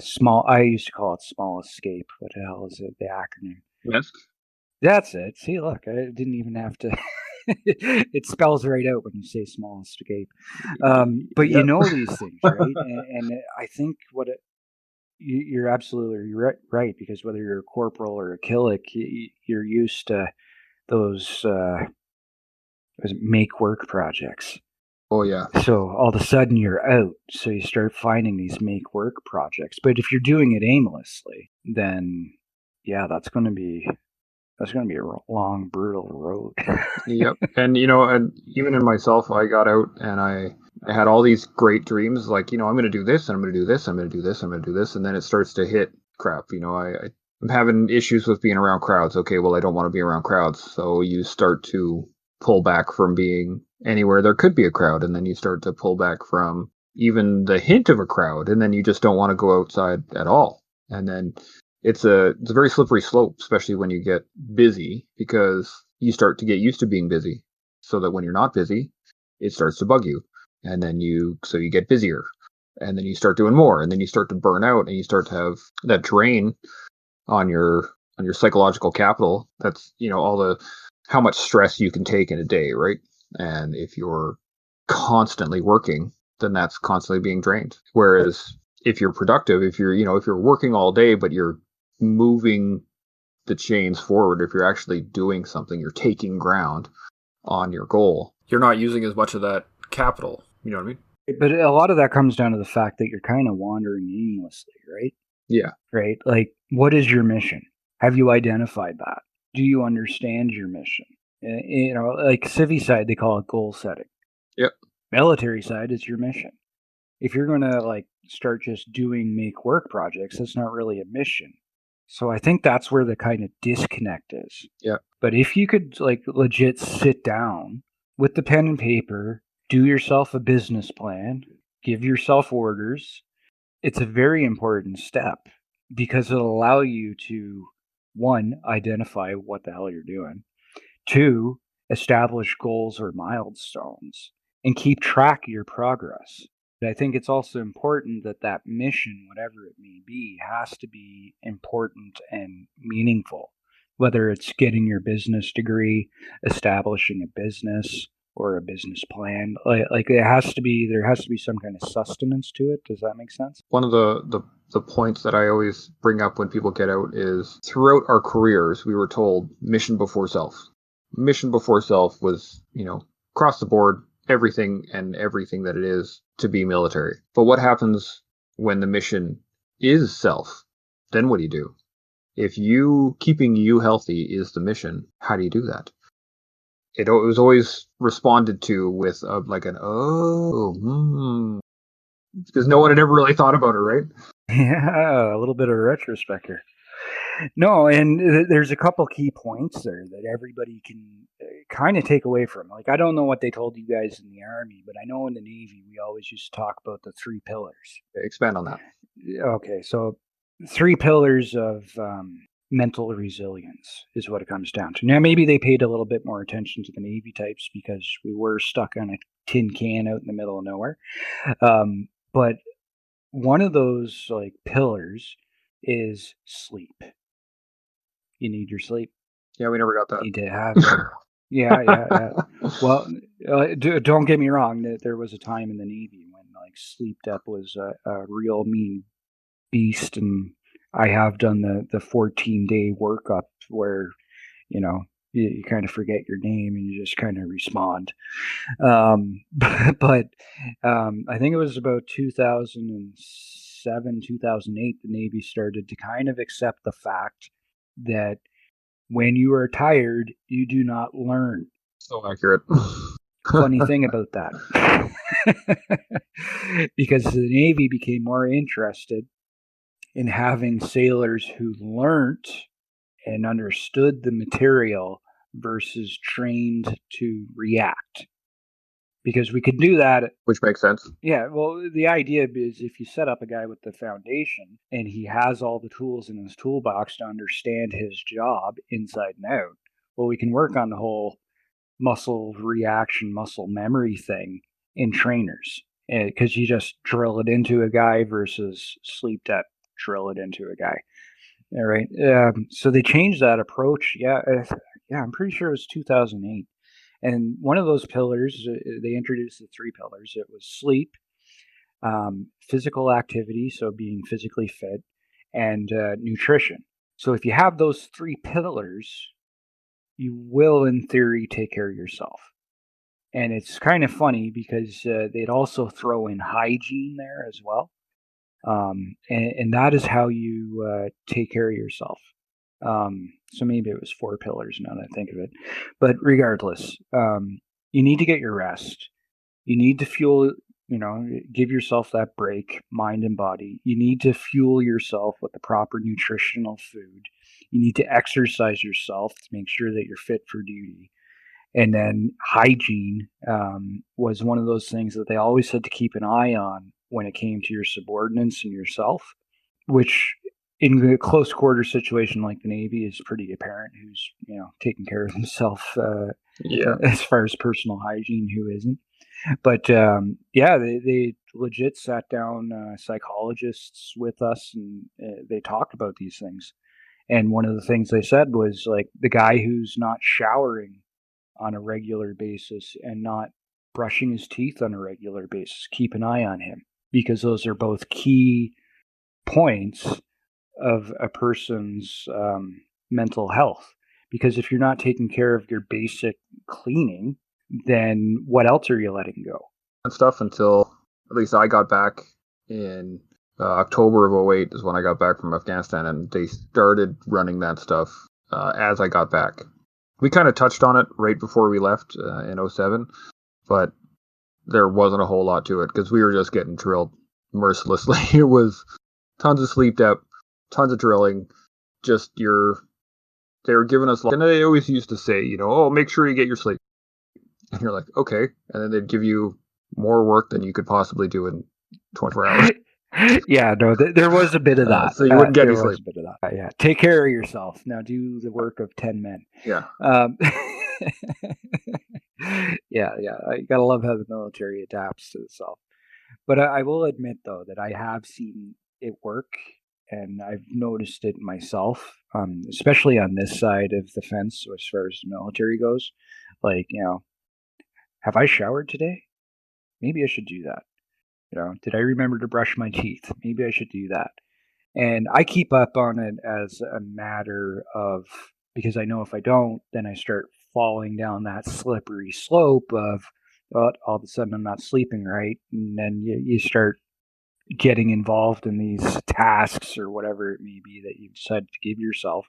small? I used to call it small escape. What the hell is it? The acronym. Yes. That's it. See, look, I didn't even have to. It spells right out when you say small escape. But you Yep. know these things, right? And I think you're absolutely right, because whether you're a corporal or a killick, you're used to those make work projects. Oh yeah. So all of a sudden you're out. So you start finding these make work projects. But if you're doing it aimlessly, then yeah, that's going to be a long, brutal road. Yep. And and even in myself, I got out and I had all these great dreams, like, I'm gonna do this and I'm gonna do this, I'm gonna do this, I'm gonna do this, and then it starts to hit crap. I'm having issues with being around crowds. Okay, well I don't want to be around crowds. So you start to pull back from being anywhere there could be a crowd, and then you start to pull back from even the hint of a crowd, and then you just don't want to go outside at all. And then it's a very slippery slope, especially when you get busy, because you start to get used to being busy, so that when you're not busy, it starts to bug you, and then you get busier, and then you start doing more, and then you start to burn out, and you start to have that drain on your psychological capital. That's all the how much stress you can take in a day, right? And if you're constantly working, then that's constantly being drained. Whereas if you're productive, if you're working all day but you're moving the chains forward, if you're actually doing something, you're taking ground on your goal, you're not using as much of that capital. You know what I mean? But a lot of that comes down to the fact that you're kind of wandering aimlessly, right? Yeah. Right? Like, what is your mission? Have you identified that? Do you understand your mission? Like civvy side, they call it goal setting. Yep. Military side is your mission. If you're going to like start just doing make work projects, that's not really a mission. So I think that's where the kind of disconnect is. Yeah. But if you could like legit sit down with the pen and paper, do yourself a business plan, give yourself orders, it's a very important step because it'll allow you to, one, identify what the hell you're doing, two, establish goals or milestones, and keep track of your progress. But I think it's also important that that mission, whatever it may be, has to be important and meaningful. Whether it's getting your business degree, establishing a business, or a business plan, like there has to be some kind of sustenance to it. Does that make sense? One of the points that I always bring up when people get out is throughout our careers, we were told mission before self. Mission before self was, across the board, everything that it is to be military. But what happens when the mission is self? Then what do you do? If keeping you healthy is the mission, how do you do that? it was always responded to with like an because no one had ever really thought about it, right? Yeah, a little bit of retrospect here. No, and there's a couple key points there that everybody can kind of take away from. Like, I don't know what they told you guys in the Army, but I know in the Navy we always used to talk about the three pillars. Expand on that. Okay, so three pillars of mental resilience is what it comes down to. Now, maybe they paid a little bit more attention to the Navy types because we were stuck on a tin can out in the middle of nowhere. But one of those like pillars is sleep. You need your sleep. Yeah, we never got You that. need to have it. Yeah. Well, don't get me wrong. There was a time in the Navy when like sleep up was a real mean beast, and I have done the 14-day workup where you know you kind of forget your name and you just kind of respond. But I think it was about 2007, 2008, the Navy started to kind of accept the fact that when you are tired, you do not learn. So accurate. Funny thing about that. Because the Navy became more interested in having sailors who learned and understood the material versus trained to react. Because we could do that. Which makes sense. Yeah, well, the idea is if you set up a guy with the foundation and he has all the tools in his toolbox to understand his job inside and out, well, we can work on the whole muscle reaction, muscle memory thing in trainers because you just drill it into a guy versus sleep debt, drill it into a guy. All right. So they changed that approach. Yeah, I'm pretty sure it was 2008. And one of those pillars, they introduced the three pillars. It was sleep, physical activity, so being physically fit, and nutrition. So if you have those three pillars, you will, in theory, take care of yourself. And it's kind of funny because they'd also throw in hygiene there as well. And that is how you take care of yourself. So maybe it was four pillars now that I think of it. But regardless, you need to get your rest. You need to fuel, give yourself that break, mind and body. You need to fuel yourself with the proper nutritional food. You need to exercise yourself to make sure that you're fit for duty. And then hygiene was one of those things that they always said to keep an eye on when it came to your subordinates and yourself, which in a close quarter situation like the Navy is pretty apparent who's taking care of himself as far as personal hygiene, who isn't. But they legit sat down psychologists with us and they talked about these things. And one of the things they said was like the guy who's not showering on a regular basis and not brushing his teeth on a regular basis, keep an eye on him because those are both key points of a person's mental health. Because if you're not taking care of your basic cleaning, then what else are you letting go? And stuff until at least I got back in October of 08 is when I got back from Afghanistan, and they started running that stuff as I got back. We kind of touched on it right before we left in 07, but there wasn't a whole lot to it because we were just getting drilled mercilessly. It was tons of sleep depth, tons of drilling. They were giving us, and they always used to say, make sure you get your sleep. And you're like, okay. And then they'd give you more work than you could possibly do in 24 hours. Yeah, no, there was a bit of that. So you wouldn't get any sleep. A bit of that. Yeah, take care of yourself. Now do the work of 10 men. Yeah. Yeah. You gotta love how the military adapts to itself. But I will admit, though, that I have seen it work, and I've noticed it myself, especially on this side of the fence as far as the military goes. Like, have I showered today? Maybe I should do that. Did I remember to brush my teeth? Maybe I should do that. And I keep up on it as a matter of, because I know if I don't, then I start falling down that slippery slope of, all of a sudden I'm not sleeping right. And then you start getting involved in these tasks or whatever it may be that you decide to give yourself,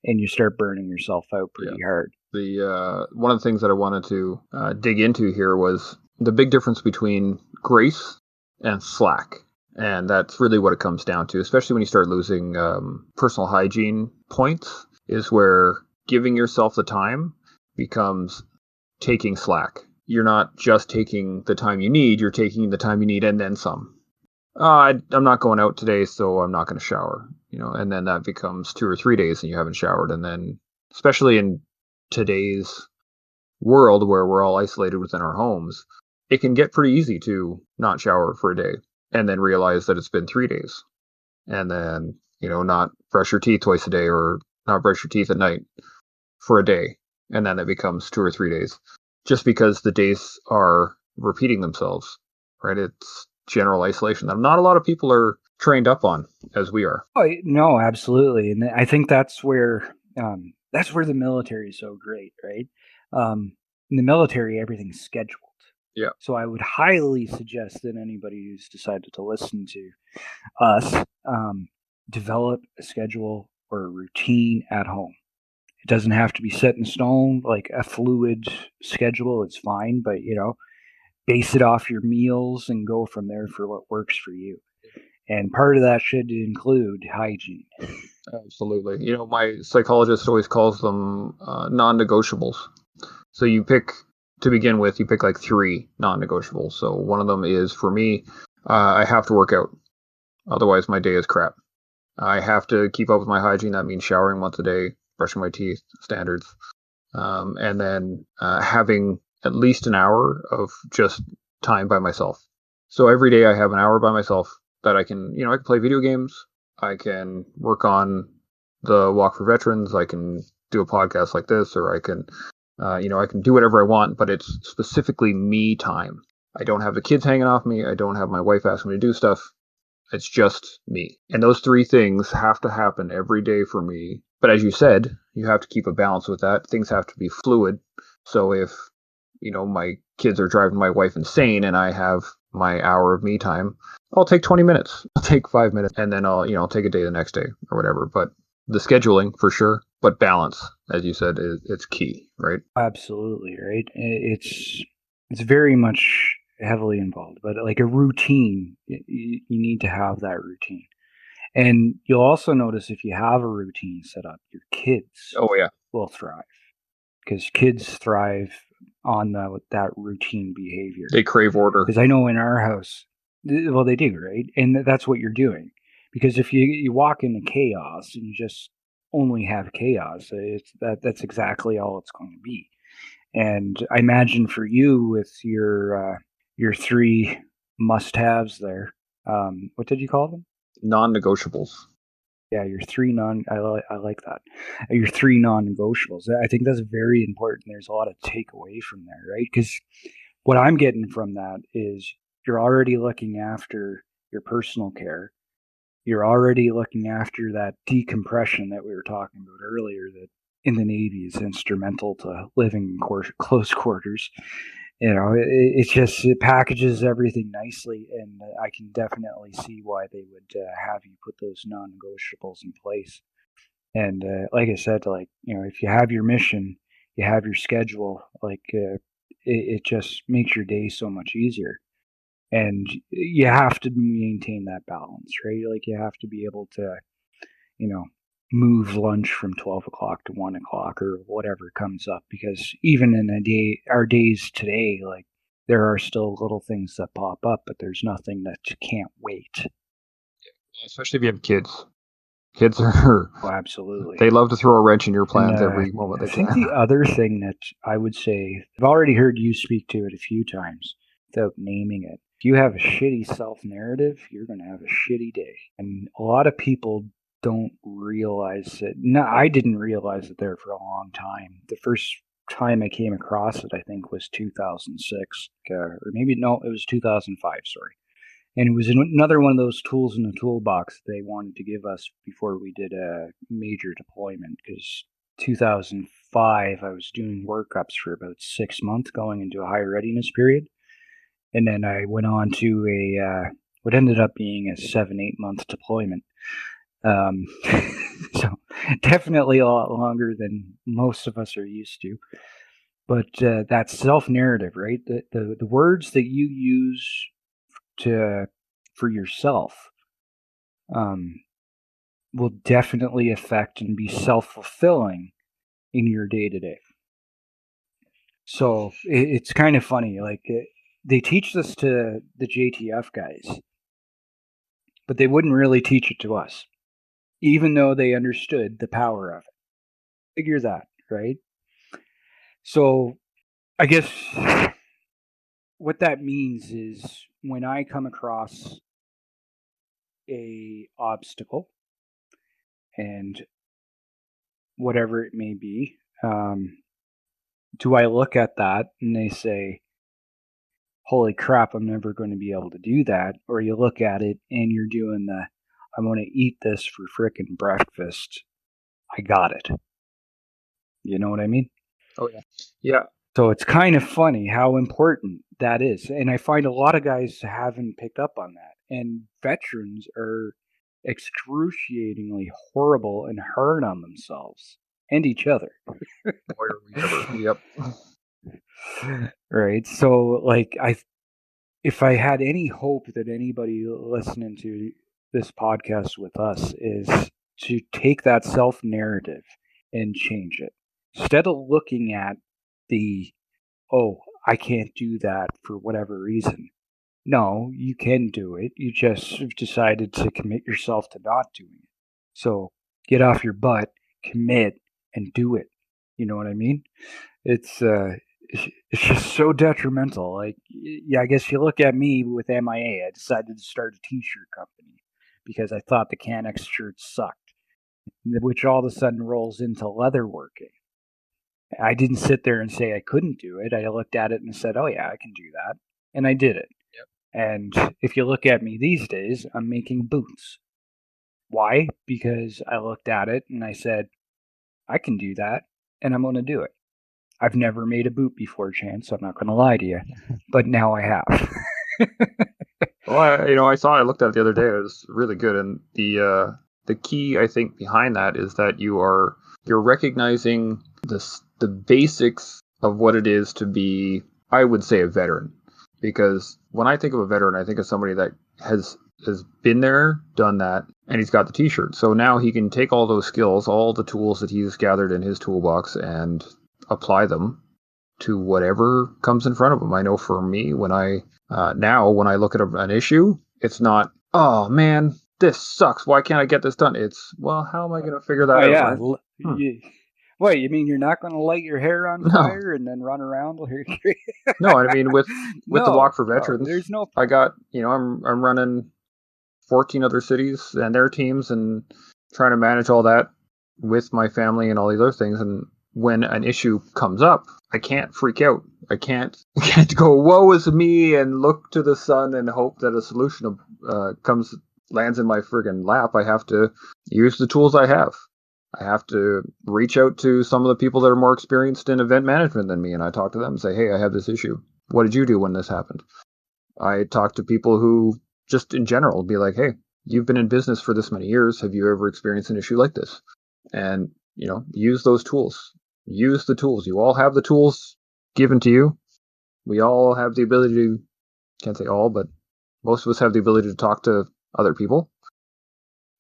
and you start burning yourself out pretty hard. The one of the things that I wanted to dig into here was the big difference between grace and slack. And that's really what it comes down to, especially when you start losing personal hygiene points, is where giving yourself the time becomes taking slack. You're not just taking the time you need, you're taking the time you need and then some. I'm not going out today, so I'm not going to shower. And then that becomes 2 or 3 days and you haven't showered. And then, especially in today's world where we're all isolated within our homes, it can get pretty easy to not shower for a day and then realize that it's been 3 days. And then, not brush your teeth twice a day or not brush your teeth at night for a day. And then it becomes 2 or 3 days just because the days are repeating themselves, right? It's general isolation that not a lot of people are trained up on as we are. Oh, no, absolutely. And I think that's where the military is so great, right? In the military, everything's scheduled. Yeah. So I would highly suggest that anybody who's decided to listen to us develop a schedule or a routine at home. It doesn't have to be set in stone, like a fluid schedule. It's fine, but base it off your meals and go from there for what works for you. And part of that should include hygiene. Absolutely. My psychologist always calls them non-negotiables. So you pick like 3 non-negotiables. So one of them is, for me, I have to work out. Otherwise, my day is crap. I have to keep up with my hygiene. That means showering once a day, brushing my teeth, standards. And then having at least an hour of just time by myself. So every day I have an hour by myself that I can play video games. I can work on the Walk for Veterans. I can do a podcast like this, or I can, I can do whatever I want, but it's specifically me time. I don't have the kids hanging off me. I don't have my wife asking me to do stuff. It's just me. And those 3 things have to happen every day for me. But as you said, you have to keep a balance with that. Things have to be fluid. So if, my kids are driving my wife insane and I have my hour of me time, I'll take 20 minutes. I'll take 5 minutes, and then I'll take a day the next day or whatever. But the scheduling for sure, but balance, as you said, it's key, right? Absolutely, right. It's very much heavily involved, but like a routine, you need to have that routine. And you'll also notice if you have a routine set up, your kids will thrive, because kids thrive on that routine behavior. They crave order. Because I know in our house, well, they do, right? And that's what you're doing. Because if you walk into chaos and you just only have chaos, that's exactly all it's going to be. And I imagine for you with your 3 must-haves there, what did you call them? Non-negotiables. Yeah, your 3 I like that. Your 3 non-negotiables. I think that's very important. There's a lot of takeaway from there, right? Because what I'm getting from that is you're already looking after your personal care. You're already looking after that decompression that we were talking about earlier, that in the Navy is instrumental to living in close quarters. It packages everything nicely, and I can definitely see why they would have you put those non-negotiables in place. And like I said, if you have your mission, you have your schedule, it just makes your day so much easier. And you have to maintain that balance, right? Like you have to be able to, move lunch from 12 o'clock to 1 o'clock or whatever comes up, because even in our days today, like there are still little things that pop up, but there's nothing that can't wait. Especially if you have kids. Kids are absolutely. They love to throw a wrench in your plans every moment they can. I think the other thing that I would say, I've already heard you speak to it a few times without naming it. If you have a shitty self-narrative, you're going to have a shitty day. And a lot of people don't realize it. No, I didn't realize it there for a long time. The first time I came across it, I think, was 2006. Or maybe, no, it was 2005, sorry. And it was another one of those tools in the toolbox they wanted to give us before we did a major deployment. Because 2005, I was doing workups for about 6 months going into a high readiness period. And then I went on to what ended up being a 7-8 month deployment. So Definitely a lot longer than most of us are used to. But that self-narrative, right? The words that you use to for yourself um, will definitely affect and be self-fulfilling in your day-to-day. So it's kind of funny. Like they teach this to the JTF guys, but they wouldn't really teach it to us, even though they understood the power of it. Figure that, right? So I guess what that means is when I come across a obstacle and whatever it may be, do I look at that and they say, holy crap, I'm never going to be able to do that? Or you look at it and you're doing the, I'm going to eat this for frickin' breakfast. I got it. You know what I mean? Oh yeah. Yeah. So it's kind of funny how important that is. And I find a lot of guys haven't picked up on that. And veterans are excruciatingly horrible and hard on themselves and each other. Where we ever. Yep. Right. So like if I had any hope that anybody listening to this podcast with us is to take that self narrative and change it. Instead of looking at the, oh, I can't do that for whatever reason. No, you can do it. You just have decided to commit yourself to not doing it. So get off your butt, commit, and do it. You know what I mean? It's just so detrimental. Like, yeah, I guess you look at me with MIA. I decided to start a T-shirt company because I thought the Canex shirts sucked, which all of a sudden rolls into leatherworking. I didn't sit there and say I couldn't do it. I looked at it and said, "Oh yeah, I can do that," and I did it. Yep. And if you look at me these days, I'm making boots. Why? Because I looked at it and I said, I can do that, and I'm going to do it. I've never made a boot before, Chance, so I'm not going to lie to you, but now I have. Well, I looked at it the other day. It was really good, and the key I think behind that is that you're recognizing the basics of what it is to be, I would say, a veteran. Because when I think of a veteran, I think of somebody that has been there, done that, and he's got the T-shirt. So now he can take all those skills, all the tools that he's gathered in his toolbox, and apply them to whatever comes in front of him. I know for me, when I look at an issue, it's not, oh man, this sucks. Why can't I get this done? It's, well, how am I going to figure that Oh, out, yeah. right? What, you mean you're not going to light your hair on No, fire and then run around? no. I mean, with the Walk for No, Veterans, there's no I point. got, I'm running 14 other cities and their teams and trying to manage all that with my family and all these other things. And when an issue comes up, I can't freak out. I can't go, woe is me, and look to the sun and hope that a solution lands in my friggin' lap. I have to use the tools I have. I have to reach out to some of the people that are more experienced in event management than me, and I talk to them and say, hey, I have this issue. What did you do when this happened? I talk to people who just in general be like, hey, you've been in business for this many years. Have you ever experienced an issue like this? And, use those tools. Use the tools. You all have the tools given to you. We all have the ability to, can't say all, but most of us have the ability to talk to other people.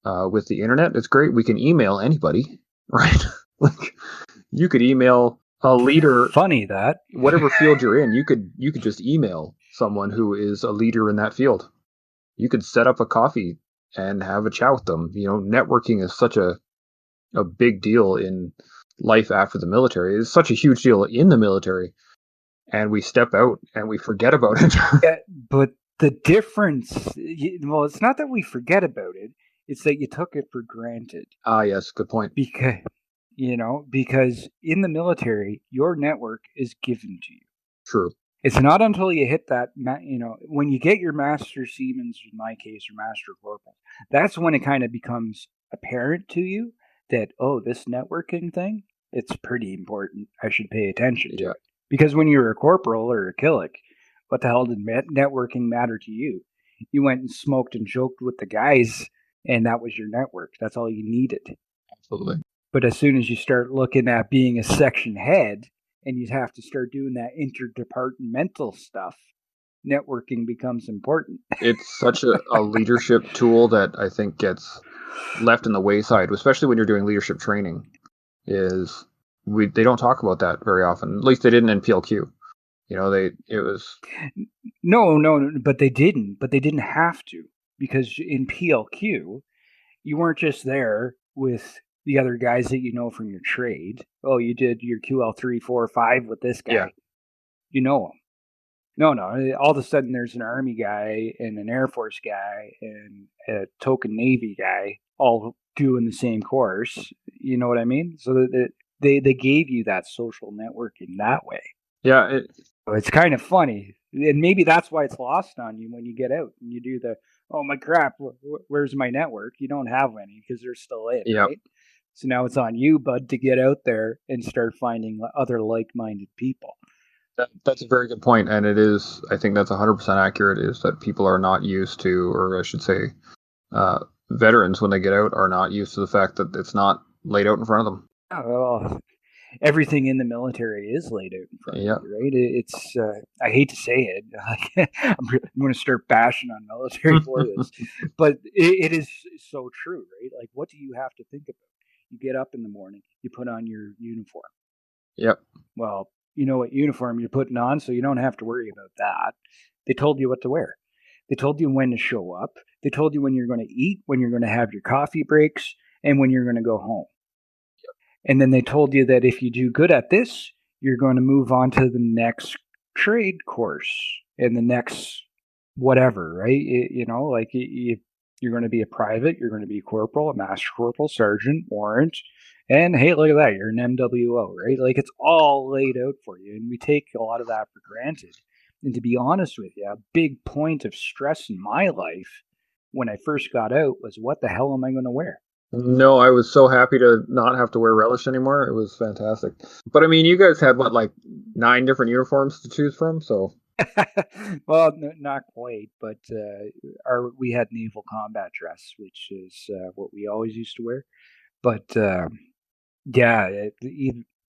With the internet, it's great. We can email anybody, right? Like, you could email a leader. Funny that. Whatever field you're in, you could just email someone who is a leader in that field. You could set up a coffee and have a chat with them. Networking is such a big deal in life after the military. It's such a huge deal in the military, and we step out and we forget about it. Yeah, but the difference, well, it's not that we forget about it, it's that you took it for granted. Yes, good point. Because in the military, your network is given to you. True. It's not until you hit that, when you get your Master Siemens, in my case, or Master Corporal, that's when it kind of becomes apparent to you that, oh, this networking thing, it's pretty important. I should pay attention to it. Because when you were a corporal or a killick, what the hell did networking matter to you? You went and smoked and joked with the guys, and that was your network. That's all you needed. Absolutely. But as soon as you start looking at being a section head and you have to start doing that interdepartmental stuff, networking becomes important. It's such a leadership tool that I think gets left in the wayside, especially when you're doing leadership training. They don't talk about that very often. At least they didn't in PLQ. It was No, but they didn't. But they didn't have to, because in PLQ, you weren't just there with the other guys that you know from your trade. Oh, you did your QL 3, 4, 5 with this guy. Yeah. You know him. No. All of a sudden, there's an Army guy and an Air Force guy and a token Navy guy all doing the same course. You know what I mean? So that they gave you that social networking that way. Yeah. It's kind of funny, and maybe that's why it's lost on you when you get out and you do the, oh my crap, where's my network? You don't have any because they're still in, Yeah. right? So now it's on you, bud, to get out there and start finding other like-minded people. That's a very good point, and it is. I think that's 100% accurate. Is that people are not used to, or I should say, veterans when they get out are not used to the fact that it's not laid out in front of them. Well, everything in the military is laid out in front of you, right? It's I hate to say it, I'm going to start bashing on military for this, but it is so true, right? Like, what do you have to think about? You get up in the morning, you put on your uniform. Yep. Well, you know what uniform you're putting on, so you don't have to worry about that. They told you what to wear. They told you when to show up. They told you when you're going to eat, when you're going to have your coffee breaks, and when you're going to go home. And then they told you that if you do good at this, you're going to move on to the next trade course and the next whatever, right? You're going to be a private, you're going to be a corporal, a master corporal, sergeant, warrant, and hey, look at that, you're an MWO, right? Like, it's all laid out for you, and we take a lot of that for granted. And to be honest with you, a big point of stress in my life when I first got out was, what the hell am I going to wear? No, I was so happy to not have to wear relish anymore. It was fantastic. But I mean, you guys had what, like 9 different uniforms to choose from, so. Well, not quite, but we had naval combat dress, which is what we always used to wear. But yeah,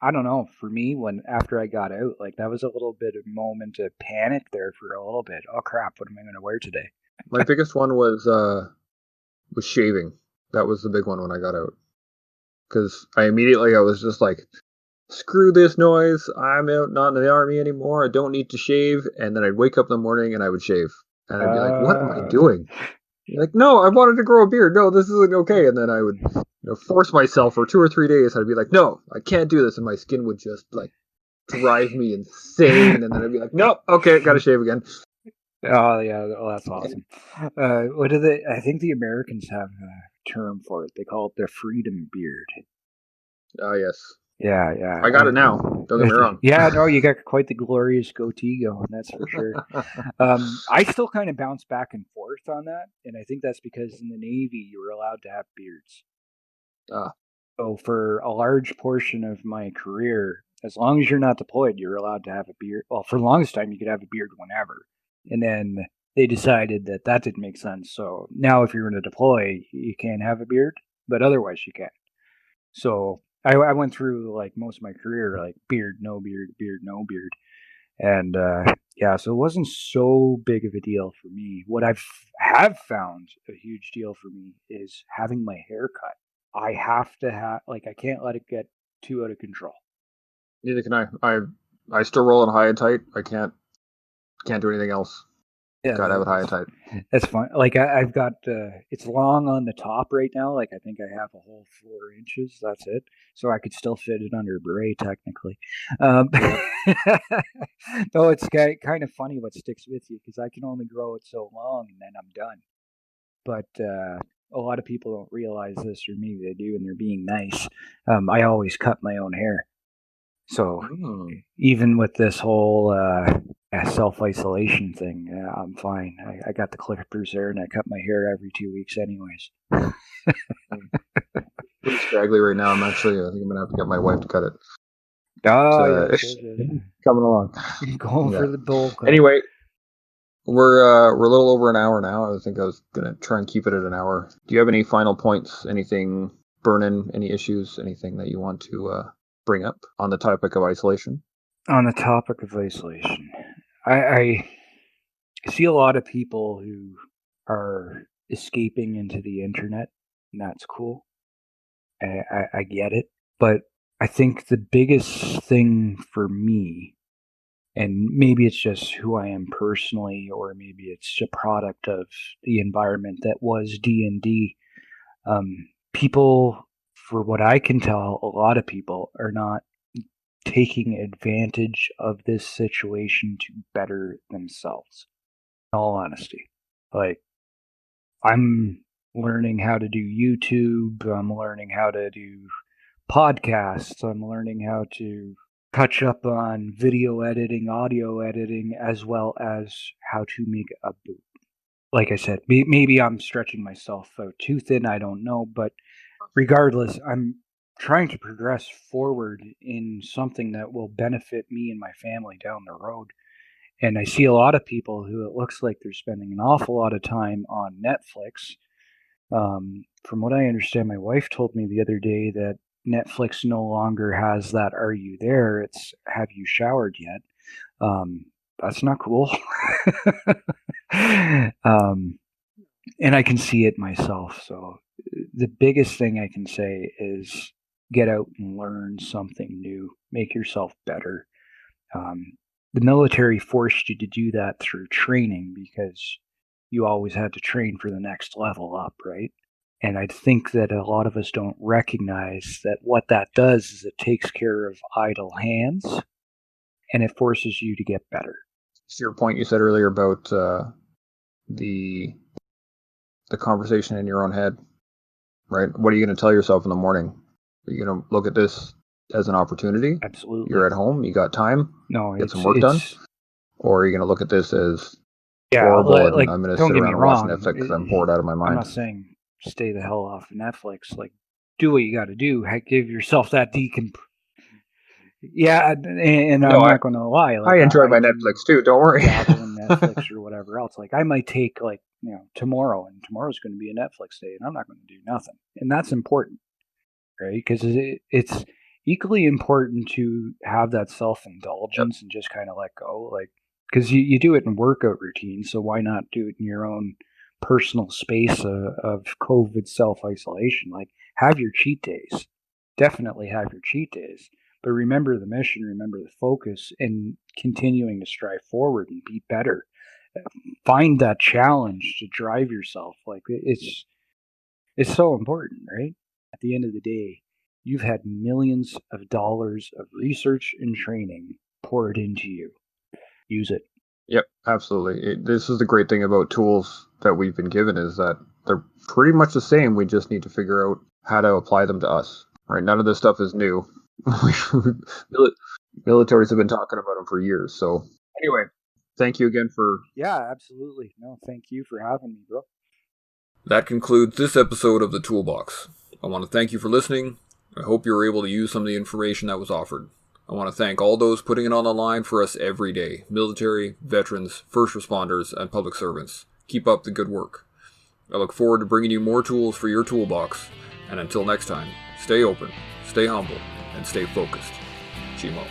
I don't know. For me, after I got out, like, that was a little bit of moment of panic there for a little bit. Oh crap, what am I going to wear today? My biggest one was shaving. That was the big one when I got out, because I was just like, screw this noise. I'm out, not in the army anymore. I don't need to shave. And then I'd wake up in the morning and I would shave, and I'd be like, what am I doing? Like, no, I wanted to grow a beard. No, this isn't okay. And then I would force myself for 2 or 3 days. I'd be like, no, I can't do this, and my skin would just like drive me insane. And then I'd be like, nope, okay, gotta shave again. Oh yeah, that's awesome. What do they? I think the Americans have a term for it. They call it the freedom beard. Yes. Yeah. I got it now. Don't get me wrong. Yeah, no, you got quite the glorious goatee going. That's for sure. I still kind of bounce back and forth on that, and I think that's because in the Navy you were allowed to have beards. So for a large portion of my career, as long as you're not deployed, you're allowed to have a beard. Well, for the longest time, you could have a beard whenever. And then they decided that didn't make sense. So now if you're going to deploy, you can't have a beard, but otherwise you can. So I went through, like, most of my career, like, beard, no beard, beard, no beard. And yeah, so it wasn't so big of a deal for me. What have found a huge deal for me is having my hair cut. I have to have, like, I can't let it get too out of control. Neither can I. I still roll it high and tight. I can't do anything else. Yeah, gotta have it high and tight. That's fine. Like, I've got it's long on the top right now. Like, I think I have a whole 4 inches. That's it. So I could still fit it under a beret technically. No, it's kind of funny what sticks with you, because I can only grow it so long and then I'm done. But a lot of people don't realize this, or maybe they do, and they're being nice. I always cut my own hair. So even with this whole self-isolation thing, I'm fine. I got the clippers there, and I cut my hair every 2 weeks anyways. Pretty scraggly right now. I think I'm going to have to get my wife to cut it. Oh, coming along. Going for the bowl cut. Anyway, we're a little over an hour now. I think I was going to try and keep it at an hour. Do you have any final points? Anything burn-in, any issues, anything that you want to bring up on the topic of isolation? On the topic of isolation, I see a lot of people who are escaping into the internet, and that's cool. I get it. But I think the biggest thing for me, and maybe it's just who I am personally, or maybe it's a product of the environment that was D&D. People, for what I can tell, a lot of people are not taking advantage of this situation to better themselves. In all honesty, like I'm learning how to do YouTube. I'm learning how to do podcasts. I'm learning how to touch up on video editing, audio editing, as well as how to make a boot. Like I said, maybe I'm stretching myself out too thin. I don't know. But regardless, I'm trying to progress forward in something that will benefit me and my family down the road. And I see a lot of people who it looks like they're spending an awful lot of time on Netflix. From what I understand, my wife told me the other day that Netflix no longer has that "Are you there?" It's "Have you showered yet?" That's not cool. um, and I can see it myself. So the biggest thing I can say is get out and learn something new. Make yourself better. Um, the military forced you to do that through training because you always had to train for the next level up, right? And I think that a lot of us don't recognize that what that does is it takes care of idle hands and it forces you to get better. To your point you said earlier about the conversation in your own head, right? What are you going to tell yourself in the morning? Are you going to look at this as an opportunity? Absolutely. You're at home, you got time, No, get some work done? Or are you going to look at this as horrible like, and I'm going to don't sit get me around and watch wrong. Netflix because I'm bored out of my I'm mind? not saying stay the hell off of Netflix. Like, do what you got to do. Give yourself that Yeah, and No, I'm not going to lie. Like, I enjoy my do Netflix too. Don't worry. dabble in Netflix or whatever else. Like, I might take tomorrow, and tomorrow's going to be a Netflix day, and I'm not going to do nothing, and that's important, right? Because it's equally important to have that self indulgence and just kind of let go, like because you do it in workout routines, so why not do it in your own personal space of COVID self isolation? Like, have your cheat days. Definitely have your cheat days. But remember the mission, remember the focus, and continuing to strive forward and be better. Find that challenge to drive yourself. Like it's so important, right? At the end of the day, you've had millions of dollars of research and training poured into you. Use it. Yep, absolutely. This is the great thing about tools that we've been given is that they're pretty much the same. We just need to figure out how to apply them to us. Right? None of this stuff is new. Militaries have been talking about them for years. So anyway, thank you again for... Yeah, absolutely. No, thank you for having me, bro. That concludes this episode of The Toolbox. I want to thank you for listening. I hope you were able to use some of the information that was offered. I want to thank all those putting it on the line for us every day. Military, veterans, first responders, and public servants. Keep up the good work. I look forward to bringing you more tools for your toolbox. And until next time, stay open, stay humble, and stay focused. Chimo.